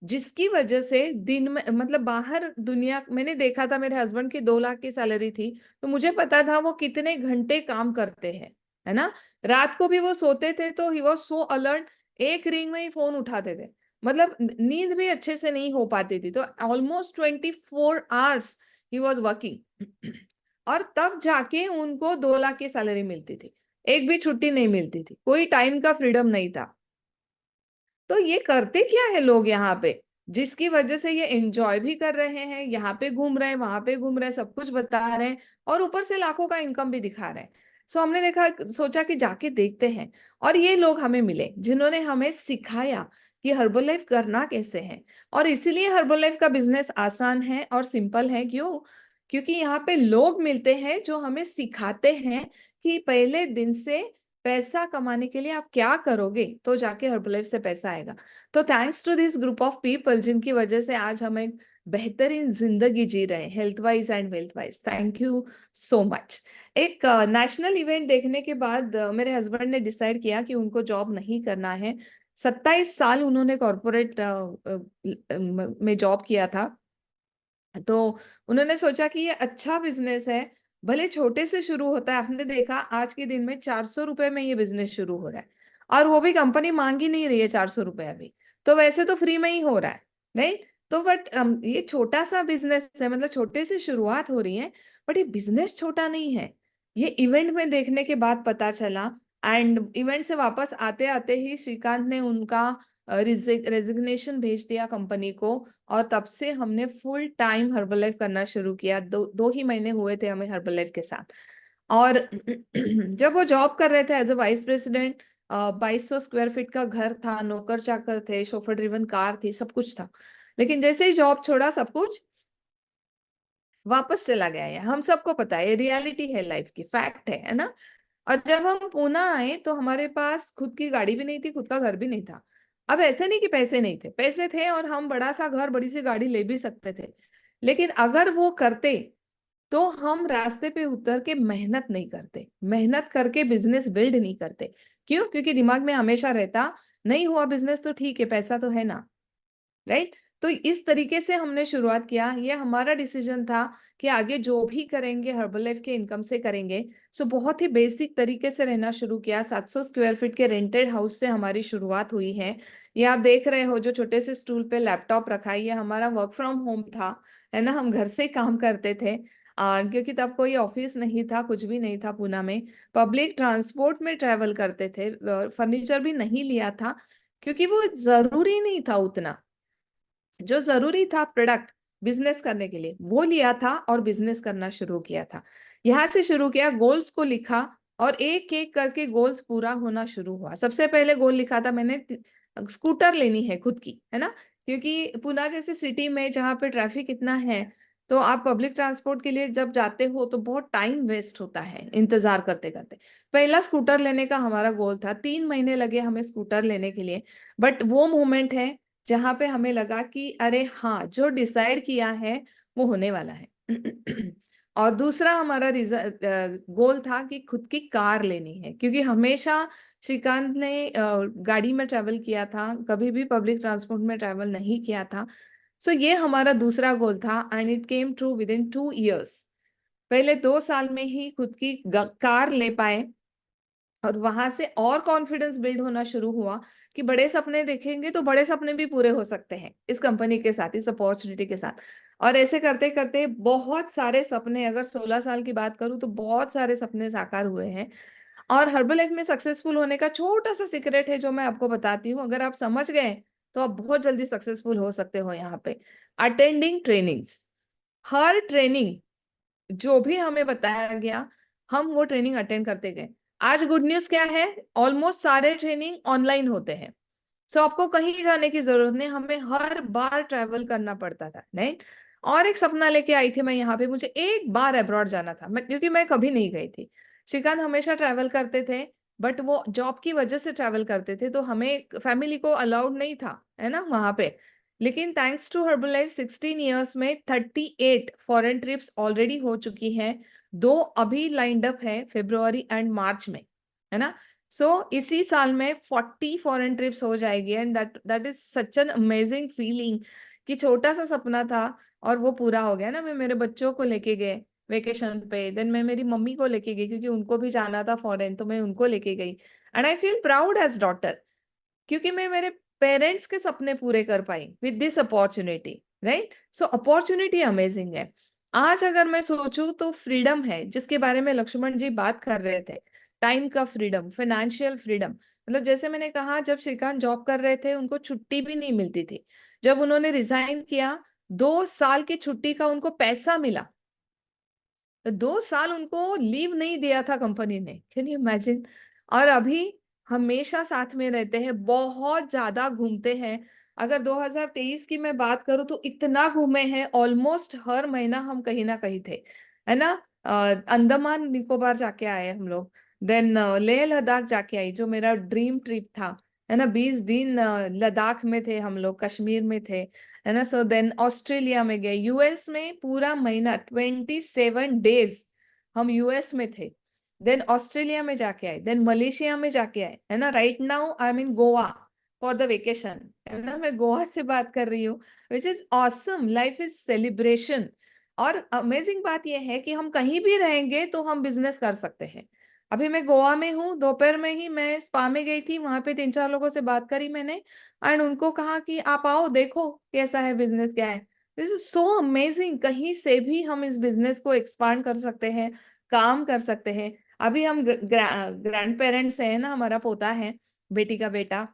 जिसकी वजह से दिन में, मतलब बाहर दुनिया, मैंने देखा था, मेरे हस्बैंड की 2 लाख की सैलरी थी, तो मुझे पता था वो कितने घंटे काम करते हैं, है ना। रात को भी वो सोते थे तो ही वॉज सो अलर्ट, एक रिंग में ही फोन उठाते थे, मतलब नींद भी अच्छे से नहीं हो पाती थी, तो almost 24 hours he was working. और तब जाके उनको 2 लाख की सैलरी मिलती थी, एक भी छुट्टी नहीं मिलती थी, कोई टाइम का फ्रीडम नहीं था। तो ये करते क्या है लोग यहाँ पे, जिसकी वजह से ये एंजॉय भी कर रहे हैं, यहाँ पे घूम रहे हैं, वहां पे घूम रहे हैं, सब कुछ बता रहे हैं और ऊपर से लाखों का इनकम भी दिखा रहे हैं। सो हमने सोचा कि जाके देखते हैं। और ये लोग हमें मिले जिन्होंने हमें सिखाया कि हर्बल लाइफ करना कैसे है। और इसीलिए हर्बल लाइफ का बिजनेस आसान है और सिंपल है। क्योंकि यहाँ पे लोग मिलते हैं जो हमें सिखाते हैं कि पहले दिन से पैसा कमाने के लिए आप क्या करोगे तो जाके हर्बलाइफ से पैसा आएगा। तो thanks to this group of people जिनकी वजह से आज हम एक बेहतरीन जिंदगी जी रहे हैं, health wise and wealth wise. Thank you so much. एक नेशनल इवेंट देखने के बाद मेरे हस्बैंड ने डिसाइड किया कि उनको जॉब नहीं करना है। 27 साल उन्होंने कॉर्पोरेट में जॉब किया था। तो उन्होंने सोचा कि ये अच्छा बिजनेस है, भले छोटे से शुरू होता है। आपने देखा आज के दिन में 400 रुपए में ये बिजनेस शुरू हो रहा है, और वो भी कंपनी मांग ही नहीं रही है 400 रुपए अभी। तो वैसे तो फ्री में ही हो रहा है, राइट। तो बट ये छोटा सा बिजनेस है, मतलब छोटे से शुरुआत हो रही है, बट ये बिजनेस छोटा नहीं है। ये इवेंट में देखने के बाद पता चला। एंड इवेंट से वापस आते आते ही श्रीकांत ने उनका रेजिग्नेशन भेज दिया कंपनी को। और तब से हमने फुल टाइम हर्बल लाइफ करना शुरू किया। दो ही महीने हुए थे हमें हर्बल लाइफ के साथ। और जब वो जॉब कर रहे थे as a vice president, 2200 square feet का घर था, नौकर चाकर थे, शोफर ड्रिवन कार थी, सब कुछ था। लेकिन जैसे ही जॉब छोड़ा सब कुछ वापस चला गया है। हम सबको पता है, ये रियलिटी है, लाइफ की फैक्ट है ना। और जब हम पूना आए तो हमारे पास खुद की गाड़ी भी नहीं थी, खुद का घर भी नहीं था। अब ऐसे नहीं कि पैसे नहीं थे, पैसे थे और हम बड़ा सा घर, बड़ी सी गाड़ी ले भी सकते थे। लेकिन अगर वो करते तो हम रास्ते पे उतर के मेहनत नहीं करते, मेहनत करके बिजनेस बिल्ड नहीं करते। क्यों? क्योंकि दिमाग में हमेशा रहता, नहीं हुआ बिजनेस तो ठीक है, पैसा तो है ना, राइट। तो इस तरीके से हमने शुरुआत किया। ये हमारा डिसीजन था कि आगे जो भी करेंगे हर्बल लाइफ के इनकम से करेंगे। सो बहुत ही बेसिक तरीके से रहना शुरू किया। 700 स्क्वायर फीट के रेंटेड हाउस से हमारी शुरुआत हुई है। ये आप देख रहे हो जो छोटे से स्टूल पे लैपटॉप रखा है, ये हमारा वर्क फ्रॉम होम था, है ना। हम घर से ही काम करते थे, क्योंकि तब कोई ऑफिस नहीं था, कुछ भी नहीं था पुणे में। पब्लिक ट्रांसपोर्ट में ट्रेवल करते थे। फर्नीचर भी नहीं लिया था क्योंकि वो जरूरी नहीं था उतना। जो जरूरी था प्रोडक्ट बिजनेस करने के लिए वो लिया था और बिजनेस करना शुरू किया था। यहाँ से शुरू किया, गोल्स को लिखा और एक एक करके गोल्स पूरा होना शुरू हुआ। सबसे पहले गोल लिखा था मैंने, स्कूटर लेनी है खुद की, है ना। क्योंकि पुणे जैसे सिटी में जहाँ पे ट्रैफिक इतना है, तो आप पब्लिक ट्रांसपोर्ट के लिए जब जाते हो तो बहुत टाइम वेस्ट होता है इंतजार करते करते। पहला स्कूटर लेने का हमारा गोल था। 3 महीने लगे हमें स्कूटर लेने के लिए। बट वो मोमेंट है जहां पे हमें लगा कि अरे हाँ, जो डिसाइड किया है वो होने वाला है। और दूसरा हमारा गोल था कि खुद की कार लेनी है, क्योंकि हमेशा श्रीकांत ने गाड़ी में ट्रेवल किया था, कभी भी पब्लिक ट्रांसपोर्ट में ट्रेवल नहीं किया था। सो ये हमारा दूसरा गोल था and it came true with in 2 years। पहले 2 साल में ही खुद की कार ले पाए। और वहां से और कॉन्फिडेंस बिल्ड होना शुरू हुआ कि बड़े सपने देखेंगे तो बड़े सपने भी पूरे हो सकते हैं इस कंपनी के साथ, इस अपॉर्चुनिटी के साथ। और ऐसे करते करते बहुत सारे सपने, अगर 16 साल की बात करूं तो बहुत सारे सपने साकार हुए हैं। और हर्बल लाइफ में सक्सेसफुल होने का छोटा सा सीक्रेट है जो मैं आपको बताती हूँ। अगर आप समझ गए तो आप बहुत जल्दी सक्सेसफुल हो सकते हो। यहाँ पे अटेंडिंग ट्रेनिंग्स, हर ट्रेनिंग जो भी हमें बताया गया हम वो ट्रेनिंग अटेंड करते गए। आज गुड न्यूज क्या है, ऑलमोस्ट सारे ट्रेनिंग ऑनलाइन होते हैं। सो आपको कहीं जाने की जरूरत नहीं, हमें हर बार ट्रैवल करना पड़ता था, राइट। और एक सपना लेके आई थी मैं यहाँ पे, मुझे एक बार अब्रॉड जाना था, क्योंकि मैं कभी नहीं गई थी। श्रीकांत हमेशा ट्रैवल करते थे, बट वो जॉब की वजह से ट्रैवल करते थे, तो हमें फैमिली को अलाउड नहीं था, है ना, वहां पे। लेकिन thanks to Herbalife 16 years में 38 फॉरेन ट्रिप्स ऑलरेडी हो चुकी हैं। 2 अभी लाइंड अप है, फेब्रुआरी एंड मार्च में, है ना। सो इसी साल में 40 फॉरेन ट्रिप्स हो जाएगी। And that is such an amazing feeling कि छोटा सा सपना था और वो पूरा हो गया ना। मैं मेरे बच्चों को लेके गए वेकेशन पे, देन मैं मेरी मम्मी को लेके गई क्योंकि उनको भी जाना था फॉरेन, तो मैं उनको लेके गई। And I feel proud as daughter, क्योंकि मैं मेरे पेरेंट्स के सपने पूरे कर पाई with this opportunity, right. So opportunity amazing है। आज अगर मैं सोचूं तो फ्रीडम है जिसके बारे में लक्ष्मण जी बात कर रहे थे, टाइम का फ्रीडम, फाइनेंशियल फ्रीडम। मतलब जैसे मैंने कहा, जब श्रीकांत जॉब कर रहे थे उनको छुट्टी भी नहीं मिलती थी, जब उन्होंने रिजाइन किया 2 साल की छुट्टी का उनको पैसा मिला, तो 2 साल उनको लीव नहीं दिया था कंपनी ने, कैन यू इमेजिन। और अभी हमेशा साथ में रहते हैं, बहुत ज्यादा घूमते हैं। अगर 2023 की मैं बात करूं तो इतना घूमे हैं, ऑलमोस्ट हर महीना हम कहीं ना कहीं थे, है ना। अंडमान निकोबार जाके आए हम लोग, देन लेह लद्दाख जाके आई, जो मेरा ड्रीम ट्रिप था, है ना। 20 दिन लद्दाख में थे हम लोग, कश्मीर में थे, है ना। सो देन ऑस्ट्रेलिया में गए, यूएस में पूरा महीना 27 डेज हम यूएस में थे, देन ऑस्ट्रेलिया में जाके आए, देन मलेशिया में जाके आए, है ना। Right now I am in Goa for the vacation, है ना। मैं गोवा से बात कर रही हूँ, which is awesome, life is celebration. और अमेजिंग बात यह है कि हम कहीं भी रहेंगे तो हम बिजनेस कर सकते हैं। अभी मैं गोवा में हूँ, दोपहर में ही मैं स्पा में गई थी, वहां पे 3-4 लोगों से बात करी मैंने, एंड उनको कहा कि आप आओ देखो कैसा है बिजनेस, क्या है। दिस इज सो अमेजिंग, कहीं से भी हम इस बिजनेस को एक्सपांड कर सकते हैं, काम कर सकते हैं। अभी हम ग्रैंड पेरेंट्स हैं ना, हमारा पोता है, बेटी का बेटा,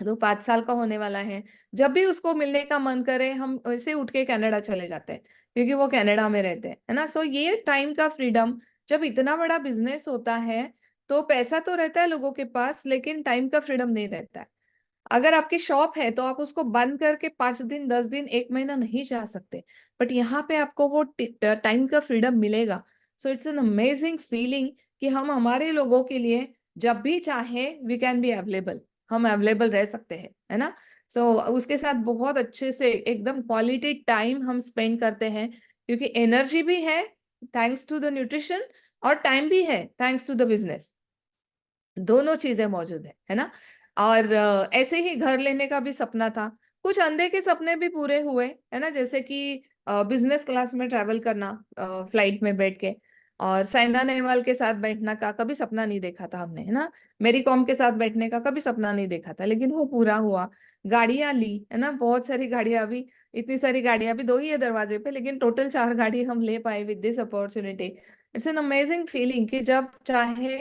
तो 5 साल का होने वाला है। जब भी उसको मिलने का मन करे हम ऐसे उठ के कनाडा चले जाते हैं, क्योंकि वो कनाडा में रहते हैं, है ना। सो ये टाइम का फ्रीडम, जब इतना बड़ा बिजनेस होता है तो पैसा तो रहता है लोगों के पास, लेकिन टाइम का फ्रीडम नहीं रहता है। अगर आपकी शॉप है तो आप उसको बंद करके 5 दिन, 10 दिन, 1 महीना नहीं जा सकते, बट यहाँ पे आपको वो टाइम का फ्रीडम मिलेगा। So it's an amazing feeling कि हम हमारे लोगों के लिए जब भी चाहे वी कैन बी अवेलेबल, हम अवेलेबल रह सकते हैं, है ना। सो उसके साथ बहुत अच्छे से एकदम क्वालिटी टाइम हम स्पेंड करते हैं, क्योंकि एनर्जी भी है थैंक्स टू द न्यूट्रिशन, और टाइम भी है थैंक्स टू द बिजनेस, दोनों चीजें मौजूद है ना। और ऐसे ही घर लेने का भी सपना था, कुछ अंधे के सपने भी पूरे हुए, है ना। जैसे कि बिजनेस क्लास में ट्रैवल करना, फ्लाइट में बैठ के, और साइना नेहवाल के साथ बैठना का कभी सपना नहीं देखा था हमने, है ना। मेरी कॉम के साथ बैठने का कभी सपना नहीं देखा था, लेकिन वो पूरा हुआ। गाड़ियां ली, है ना, बहुत सारी गाड़ियां, अभी इतनी सारी गाड़ियां, अभी 2 ही है दरवाजे पे, लेकिन टोटल 4 गाड़ी हम ले पाए with this opportunity. It's an amazing feeling कि जब चाहे,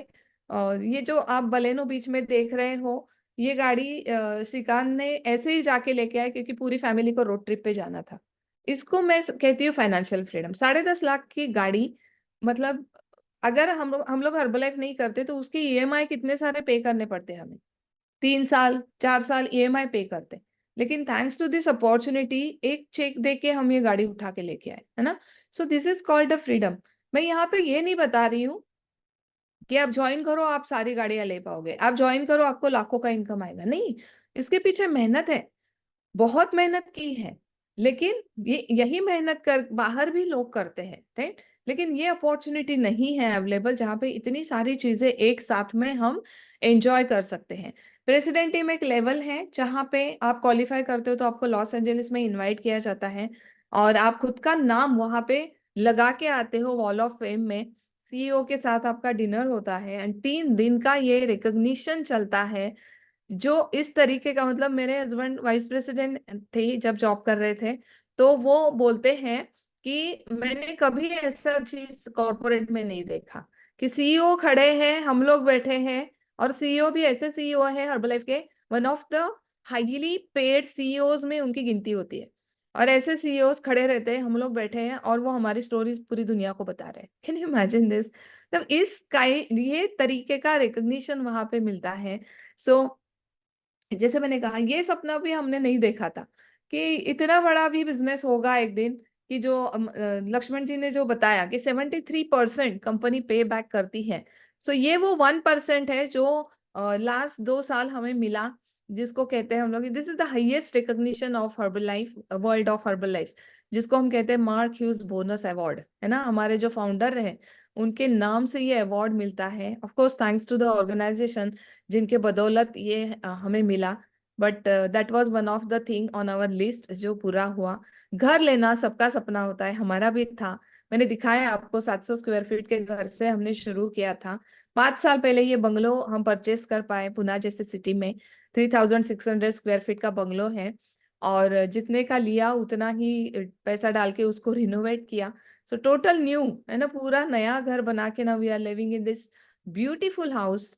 और ये जो आप बलेनो बीच में देख रहे हो, ये गाड़ी श्रीकांत ने ऐसे ही जाके लेके आए, क्योंकि पूरी फैमिली को रोड ट्रिप पे जाना था। इसको मैं कहती हूँ फाइनेंशियल फ्रीडम। 10.5 लाख की गाड़ी, मतलब अगर हम लोग हर्बलाइफ नहीं करते तो उसकी ईएमआई कितने सारे पे करने पड़ते हैं हमें, 3 साल 4 साल ईएमआई पे करते। लेकिन थैंक्स टू दिस अपॉर्चुनिटी, एक चेक दे के हम ये गाड़ी उठा के लेके आए, है ना। So this is called a freedom. मैं यहाँ पे ये नहीं बता रही हूँ कि आप ज्वाइन करो आप सारी गाड़ियां ले पाओगे, आप ज्वाइन करो आपको लाखों का इनकम आएगा, नहीं। इसके पीछे मेहनत है, बहुत मेहनत की है। लेकिन ये यही मेहनत कर बाहर भी लोग करते हैं, राइट। लेकिन ये अपॉर्चुनिटी नहीं है अवेलेबल, जहाँ पे इतनी सारी चीजें एक साथ में हम एंजॉय कर सकते हैं। प्रेसिडेंट टीम एक लेवल है जहाँ पे आप क्वालिफाई करते हो तो आपको लॉस एंजलिस में इनवाइट किया जाता है, और आप खुद का नाम वहां पे लगा के आते हो वॉल ऑफ फेम में। सीईओ के साथ आपका डिनर होता है, एंड 3 दिन का ये रिकॉग्निशन चलता है, जो इस तरीके का, मतलब मेरे हस्बैंड वाइस प्रेसिडेंट थे जब जॉब कर रहे थे, तो वो बोलते हैं कि मैंने कभी ऐसा चीज कॉर्पोरेट में नहीं देखा कि सीईओ खड़े हैं, हम लोग बैठे हैं, और सीईओ भी ऐसे सीईओ है हर्बलाइफ के, one of the highly paid CEOs में उनकी गिनती होती है, और ऐसे सीईओज खड़े रहते हैं, हम लोग बैठे हैं, और वो हमारी स्टोरीज पूरी दुनिया को बता रहे हैं। Can you imagine this. तब इस काइंड, ये तरीके का रिकॉग्निशन वहां पे मिलता है। सो जैसे मैंने कहा, ये सपना भी हमने नहीं देखा था कि इतना बड़ा भी बिजनेस होगा एक दिन, कि जो लक्ष्मण जी ने जो बताया कि 73% कंपनी पे बैक करती है। सो ये वो 1% है जो लास्ट 2 साल हमें मिला, जिसको कहते हैं हम लोग, this is the highest recognition of herbal life, world of herbal life, जिसको हम कहते हैं मार्क ह्यूज बोनस अवार्ड, है ना। हमारे जो फाउंडर है उनके नाम से ये अवार्ड मिलता है, of course thanks to the organisation जिनके बदौलत ये हमें मिला। But that was one of the thing on our list जो पूरा हुआ। घर लेना सबका सपना होता है, हमारा भी था। मैंने दिखाया आपको, 700 स्क्वायर फीट के घर से हमने शुरू किया था। 5 साल पहले ये बंगलो हम परचेस कर पाए, पुणे जैसे सिटी में 3600 स्क्वायर फीट का बंगलो है, और जितने का लिया उतना ही पैसा डाल के उसको रिनोवेट किया। सो टोटल न्यू, है ना, पूरा नया घर बना के ना we are living in this beautiful house,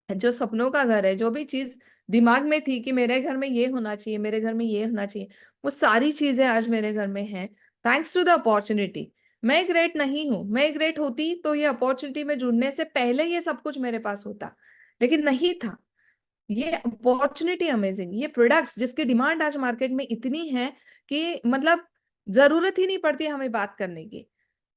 जो सपनों का घर है। जो भी चीज दिमाग में थी कि मेरे घर में ये होना चाहिए, मेरे घर में ये होना चाहिए, वो सारी चीजें आज मेरे घर में हैं थैंक्स टू द अपॉर्चुनिटी। मैं ग्रेट नहीं हूं, मैं ग्रेट होती तो ये अपॉर्चुनिटी में जुड़ने से पहले ये सब कुछ मेरे पास होता, लेकिन नहीं था। ये अपॉर्चुनिटी अमेजिंग, ये प्रोडक्ट्स जिसकी डिमांड आज मार्केट में इतनी है कि मतलब जरूरत ही नहीं पड़ती हमें बात करने की।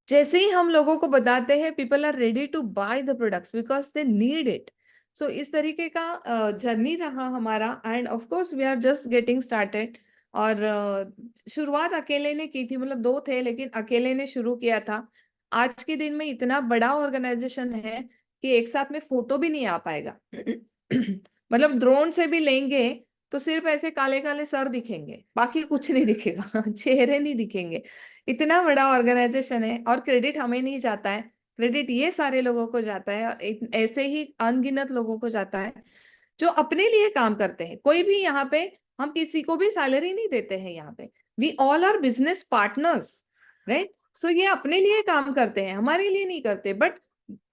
जैसे ही हम लोगों को बताते हैं, people are ready to buy the products because they need it. So इस तरीके का जर्नी रहा हमारा, and of course we are just getting started. और शुरुआत अकेले ने की थी, मतलब दो थे लेकिन अकेले ने शुरू किया था। आज के दिन में इतना बड़ा ऑर्गेनाइजेशन है कि एक साथ में फोटो भी नहीं आ पाएगा। मतलब ड्रोन से भी लेंगे तो सिर्फ ऐसे काले काले सर दिखेंगे, बाकी कुछ नहीं दिखेगा, चेहरे नहीं दिखेंगे। इतना बड़ा ऑर्गेनाइजेशन है, और क्रेडिट हमें नहीं जाता है, क्रेडिट ये सारे लोगों को जाता है, और ऐसे ही अनगिनत लोगों को जाता है जो अपने लिए काम करते हैं। कोई भी यहाँ पे, हम किसी को भी सैलरी नहीं देते हैं यहाँ पे, we all are business partners, right. So ये अपने लिए काम करते हैं, हमारे लिए नहीं करते। बट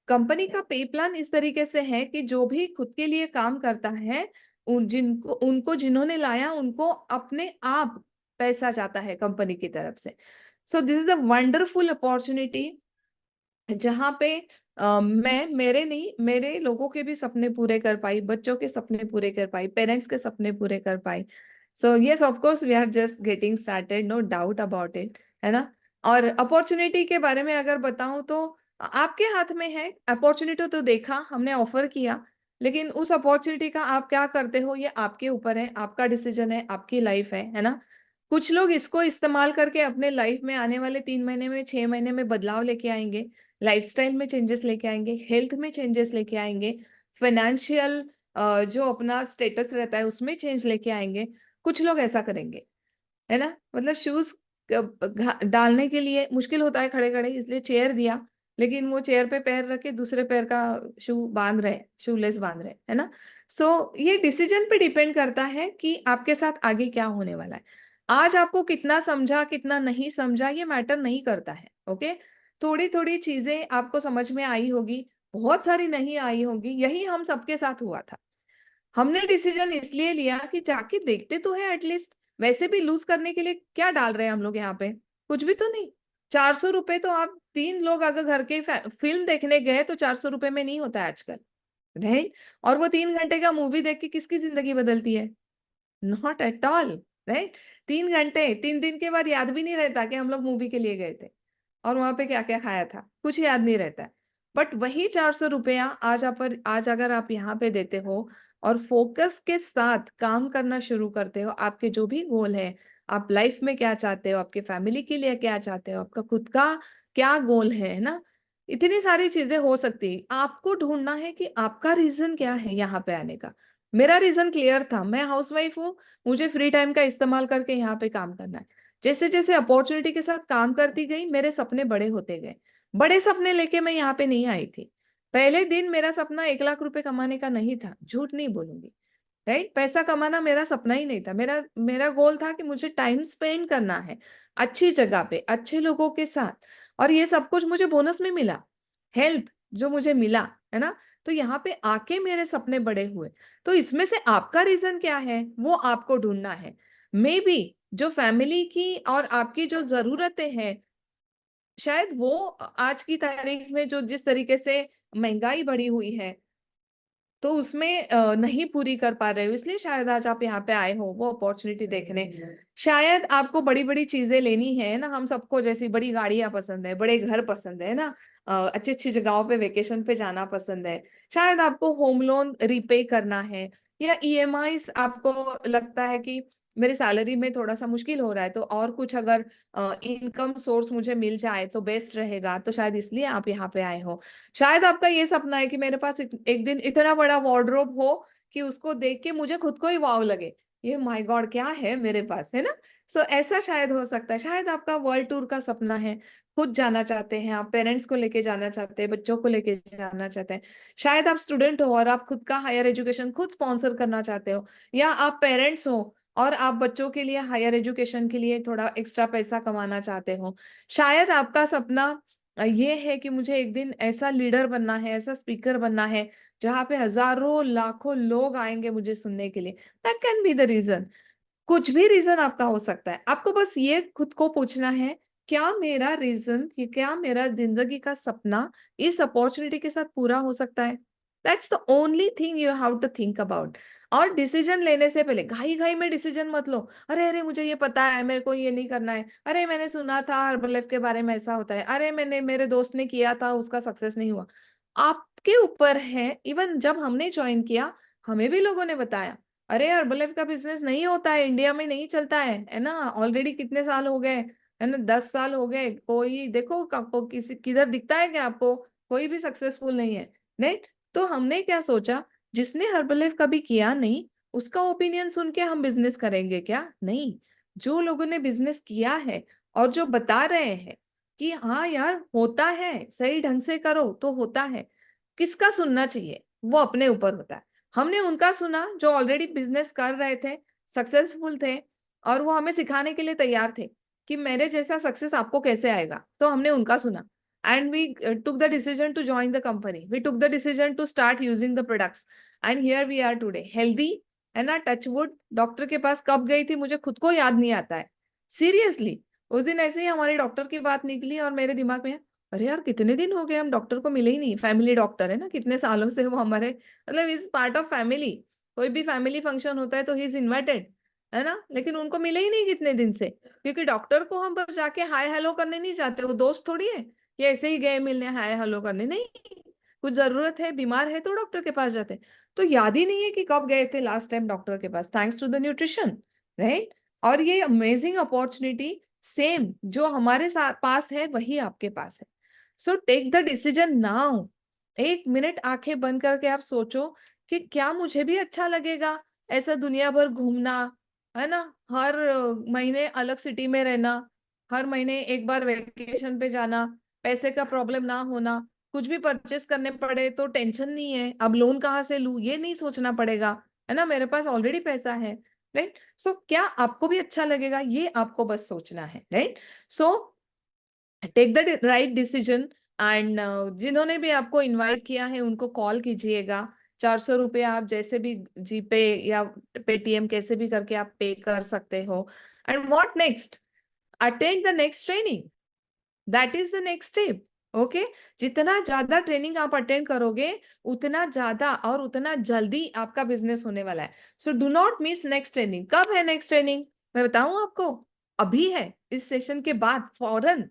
कंपनी का पे प्लान इस तरीके से है कि जो भी खुद के लिए काम करता है, उनको जिन्होंने लाया उनको अपने आप पैसा जाता है कंपनी की तरफ से। So this is a wonderful opportunity, जहां पे मैं मेरे नहीं, मेरे लोगों के भी सपने पूरे कर पाई, बच्चों के सपने पूरे कर पाई, पेरेंट्स के सपने पूरे कर पाई। So yes, of course we are just getting started, no doubt about it, है ना। और अपॉर्चुनिटी के बारे में अगर बताऊं तो आपके हाथ में है। अपॉर्चुनिटी तो देखा हमने, ऑफर किया, लेकिन उस अपॉर्चुनिटी का आप क्या करते हो ये आपके ऊपर है, आपका डिसीजन है, आपकी लाइफ है ना। कुछ लोग इसको इस्तेमाल करके अपने लाइफ में आने वाले 3 महीने में, 6 महीने में बदलाव लेके आएंगे, लाइफस्टाइल में चेंजेस लेके आएंगे, हेल्थ में चेंजेस लेके आएंगे, फाइनेंशियल जो अपना स्टेटस रहता है उसमें चेंज लेके आएंगे। कुछ लोग ऐसा करेंगे, है ना। मतलब शूज डालने के लिए मुश्किल होता है खड़े खड़े, इसलिए चेयर दिया, लेकिन वो चेयर पे पैर रख के दूसरे पैर का शू बांध रहे, शूलेस बांध रहे, है ना। सो ये डिसीजन पे डिपेंड करता है कि आपके साथ आगे क्या होने वाला है। आज आपको कितना समझा कितना नहीं समझा ये मैटर नहीं करता है, ओके। थोड़ी थोड़ी चीजें आपको समझ में आई होगी, बहुत सारी नहीं आई होगी, यही हम सबके साथ हुआ था। हमने डिसीजन इसलिए लिया कि जाके देखते तो है एटलीस्ट, वैसे भी लूज करने के लिए क्या डाल रहे हैं हम लोग यहाँ पे, कुछ भी तो नहीं। 400 रुपए तो आप 3 लोग अगर घर के फिल्म देखने गए तो 400 रुपए में नहीं होता है आजकल, राइट। और वो 3 घंटे का मूवी देख के किसकी जिंदगी बदलती है? Not at all, right. 3 घंटे, 3 दिन के बाद याद भी नहीं रहता कि हम लोग मूवी के लिए गए थे और वहां पे क्या क्या खाया था, कुछ याद नहीं रहता है। बट वही 400 रुपया आज अगर आप यहाँ पे देते हो और फोकस के साथ काम करना शुरू करते हो, आपके जो भी गोल है, आप लाइफ में क्या चाहते हो, आपके फैमिली के लिए क्या चाहते हो, आपका खुद का क्या गोल है ना, इतनी सारी चीजें हो सकती है। आपको ढूंढना है कि आपका रीजन क्या है यहाँ पे आने का। मेरा रीजन क्लियर था, मैं हाउसवाइफ हूँ, मुझे फ्री टाइम का इस्तेमाल करके यहाँ पे काम करना है। जैसे जैसे अपॉर्चुनिटी के साथ काम करती गई, मेरे सपने बड़े होते गए। बड़े सपने लेके मैं यहाँ पे नहीं आई थी। पहले दिन मेरा सपना 1 लाख रुपए कमाने का नहीं था, झूठ नहीं बोलूंगी, राइट। पैसा कमाना मेरा सपना ही नहीं था। मेरा मेरा गोल था कि मुझे टाइम स्पेंड करना है अच्छी जगह पे, अच्छे लोगों के साथ, और ये सब कुछ मुझे बोनस में मिला, हेल्थ जो मुझे मिला, है ना। तो यहाँ पे आके मेरे सपने बड़े हुए। तो इसमें से आपका रीजन क्या है वो आपको ढूंढना है। मे बी जो फैमिली की और आपकी जो जरूरतें हैं, शायद वो आज की तारीख में जो जिस तरीके से महंगाई बढ़ी हुई है तो उसमें नहीं पूरी कर पा रहे हो, इसलिए शायद आज आप यहाँ पे आए हो वो अपॉर्चुनिटी देखने। शायद आपको बड़ी बड़ी चीजें लेनी है ना, हम सबको जैसी बड़ी गाड़ियां पसंद है, बड़े घर पसंद है ना, अच्छी अच्छी जगहों पे वेकेशन पे जाना पसंद है। शायद आपको होम लोन रिपे करना है, या ईएमआईज आपको लगता है कि मेरी सैलरी में थोड़ा सा मुश्किल हो रहा है, तो और कुछ अगर इनकम सोर्स मुझे मिल जाए तो बेस्ट रहेगा, तो शायद इसलिए आप यहाँ पे आए हो। शायद आपका ये सपना है कि मेरे पास एक दिन इतना बड़ा वार्डरोब हो कि उसको देख के मुझे खुद को ही वाव लगे, ये माय गॉड क्या है मेरे पास, है ना। सो ऐसा शायद हो सकता है। शायद आपका वर्ल्ड टूर का सपना है, खुद जाना चाहते हैं आप, पेरेंट्स को लेके जाना चाहते हैं, बच्चों को लेके जाना चाहते हैं। शायद आप स्टूडेंट हो और आप खुद का हायर एजुकेशन खुद स्पॉन्सर करना चाहते हो, या आप पेरेंट्स हो और आप बच्चों के लिए हायर एजुकेशन के लिए थोड़ा एक्स्ट्रा पैसा कमाना चाहते हो। शायद आपका सपना ये है कि मुझे एक दिन ऐसा लीडर बनना है, ऐसा स्पीकर बनना है जहाँ पे हजारों लाखों लोग आएंगे मुझे सुनने के लिए। That can be the reason. कुछ भी रीजन आपका हो सकता है। आपको बस ये खुद को पूछना है, क्या मेरा रीजन, ये क्या मेरा जिंदगी का सपना इस अपॉर्चुनिटी के साथ पूरा हो सकता है? That's the only thing you have to think about. और डिसीजन लेने से पहले घाई घाई में डिसीजन मत लो। अरे अरे मुझे ये पता है, मेरे को ये नहीं करना है। अरे मैंने सुना था हर्बल के बारे में ऐसा होता है। अरे मैंने, मेरे दोस्त ने किया था, उसका सक्सेस नहीं हुआ। आपके ऊपर है। इवन जब हमने ज्वाइन किया, हमें भी लोगों ने बताया, अरे हर्बल का बिजनेस नहीं होता है, इंडिया में नहीं चलता है ना। ऑलरेडी कितने साल हो गए, है ना, 10 साल हो गए। कोई देखो आपको किसी किधर दिखता है कि आपको कोई भी सक्सेसफुल नहीं है, राइट? तो हमने क्या सोचा, जिसने हर्बल कभी किया नहीं, उसका ओपिनियन सुन के हम बिजनेस करेंगे क्या? नहीं। जो लोगों ने बिजनेस किया है और जो बता रहे हैं कि हाँ यार होता है, सही ढंग से करो तो होता है, किसका सुनना चाहिए? वो अपने ऊपर होता है। हमने उनका सुना जो ऑलरेडी बिजनेस कर रहे थे, सक्सेसफुल थे, और वो हमें सिखाने के लिए तैयार थे कि मेरे जैसा सक्सेस आपको कैसे आएगा। तो हमने उनका सुना, and we took the decision to join the company. We took the decision to start using the products, and here we are today, healthy, है ना, टच वुड। डॉक्टर के पास कब गई थी मुझे खुद को याद नहीं आता है, सीरियसली। उस दिन ऐसे ही हमारे डॉक्टर की बात निकली और मेरे दिमाग में, अरे यार कितने दिन हो गए हम डॉक्टर को मिले ही नहीं। फैमिली डॉक्टर है ना, कितने सालों से वो हमारे, मतलब इज पार्ट ऑफ फैमिली। कोई भी फैमिली फंक्शन होता है तो ही इज इन्वाइटेड, है ना, लेकिन उनको मिले ही नहीं कितने दिन से। क्योंकि डॉक्टर को हम बस जाके हाय हेलो करने नहीं जाते, वो दोस्त थोड़ी है कि ऐसे ही गए मिलने हाय हेलो करने, नहीं। कुछ जरूरत है, बीमार है तो डॉक्टर के पास जाते हैं। तो याद ही नहीं है कि कब गए थे लास्ट टाइम डॉक्टर के पास, thanks to the nutrition, right? और ये अमेजिंग अपॉर्चुनिटी सेम जो हमारे साथ पास है वही आपके पास है। So take the decision now. 1 minute आंखें बंद करके आप सोचो कि क्या मुझे भी अच्छा लगेगा ऐसा दुनिया भर घूमना, है ना, हर महीने अलग सिटी में रहना, हर महीने एक बार वेकेशन पे जाना, पैसे का प्रॉब्लम ना होना, कुछ भी परचेस करने पड़े तो टेंशन नहीं है, अब लोन कहाँ से लूं ये नहीं सोचना पड़ेगा, है ना, मेरे पास ऑलरेडी पैसा है, राइट? सो क्या आपको भी अच्छा लगेगा, ये आपको बस सोचना है, right? So take the right decision. And जिन्होंने भी आपको इनवाइट किया है उनको कॉल कीजिएगा। 400 रुपये आप जैसे भी जीपे या पेटीएम कैसे भी करके आप पे कर सकते हो। And what next? Attend the next training, that is the next step. Okay, जितना ज्यादा ट्रेनिंग आप अटेंड करोगे उतना ज्यादा और उतना जल्दी आपका बिजनेस होने वाला है। सो do not miss next training. कब है नेक्स्ट ट्रेनिंग? मैं बताऊं आपको, अभी है, इस सेशन के बाद फौरन,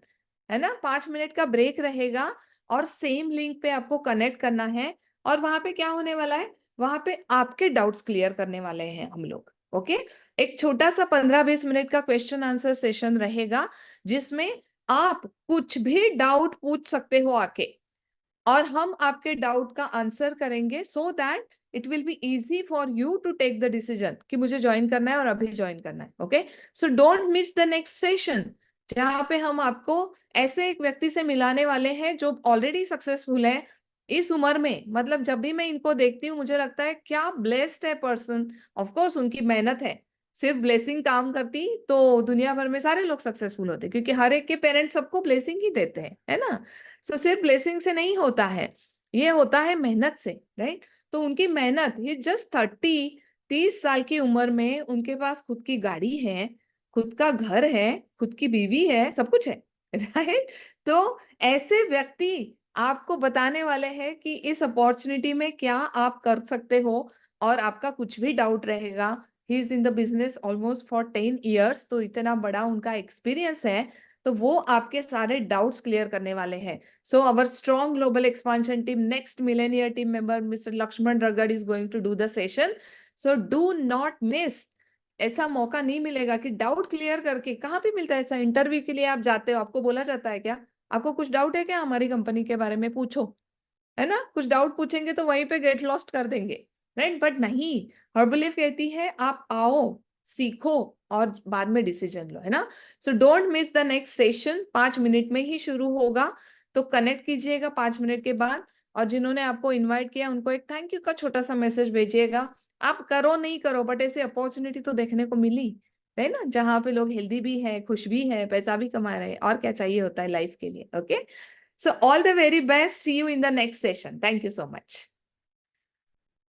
है ना। 5 मिनट का ब्रेक रहेगा और सेम लिंक पे आपको कनेक्ट करना है। और वहां पे क्या होने वाला है, वहां पे आपके डाउट्स क्लियर करने वाले हैं हम लोग। ओके, एक छोटा सा 15-20 मिनट का क्वेश्चन आंसर सेशन रहेगा जिसमें आप कुछ भी डाउट पूछ सकते हो आके, और हम आपके डाउट का आंसर करेंगे so that it will be easy for you to take the decision कि मुझे ज्वाइन करना है और अभी ज्वाइन करना है। Okay, so don't miss the next session जहां पे हम आपको ऐसे एक व्यक्ति से मिलाने वाले हैं जो ऑलरेडी सक्सेसफुल है इस उम्र में। मतलब जब भी मैं इनको देखती हूँ मुझे लगता है क्या ब्लेस्ड है पर्सन। ऑफ कोर्स उनकी मेहनत है, सिर्फ ब्लेसिंग काम करती तो दुनिया भर में सारे लोग सक्सेसफुल होते, क्योंकि हर एक के पेरेंट्स सबको ब्लेसिंग ही देते हैं, है ना। सो सिर्फ ब्लेसिंग से नहीं होता है, ये होता है मेहनत से, राइट? तो उनकी मेहनत, ये जस्ट 30 साल की उम्र में उनके पास खुद की गाड़ी है, खुद का घर है, खुद की बीवी है, सब कुछ है, राइट? तो ऐसे व्यक्ति आपको बताने वाले हैं कि इस अपॉर्चुनिटी में क्या आप कर सकते हो। और आपका कुछ भी डाउट रहेगा, he is in the business almost for 10 years, तो इतना बड़ा उनका एक्सपीरियंस है, तो वो आपके सारे डाउट्स क्लियर करने वाले हैं। So our strong global expansion team, next millionaire team member mister Laxman Ragad is going to do the session. So do not miss. ऐसा मौका नहीं मिलेगा कि डाउट क्लियर करके, कहाँ पे मिलता है ऐसा? इंटरव्यू के लिए आप जाते हो, आपको बोला जाता है क्या आपको कुछ डाउट है क्या हमारी कंपनी के बारे में, पूछो, है ना। कुछ डाउट पूछेंगे तो वहीं पे गेट लॉस्ट कर देंगे, राइट? बट नहीं, हर्बलीफ कहती है आप आओ, सीखो और बाद में डिसीजन लो, है ना। So don't miss the next session, 5 minute में ही शुरू होगा, तो कनेक्ट कीजिएगा 5 मिनट के बाद। और जिन्होंने आपको इनवाइट किया उनको एक थैंक यू का छोटा सा मैसेज भेजिएगा। आप करो नहीं करो, बट ऐसी अपॉर्चुनिटी तो देखने को मिली, है ना, जहाँ पे लोग हेल्दी भी है, खुश भी है, पैसा भी कमा रहे हैं, और क्या चाहिए होता है लाइफ के लिए। Okay, So all the very best. See you in the next session. Thank you so much.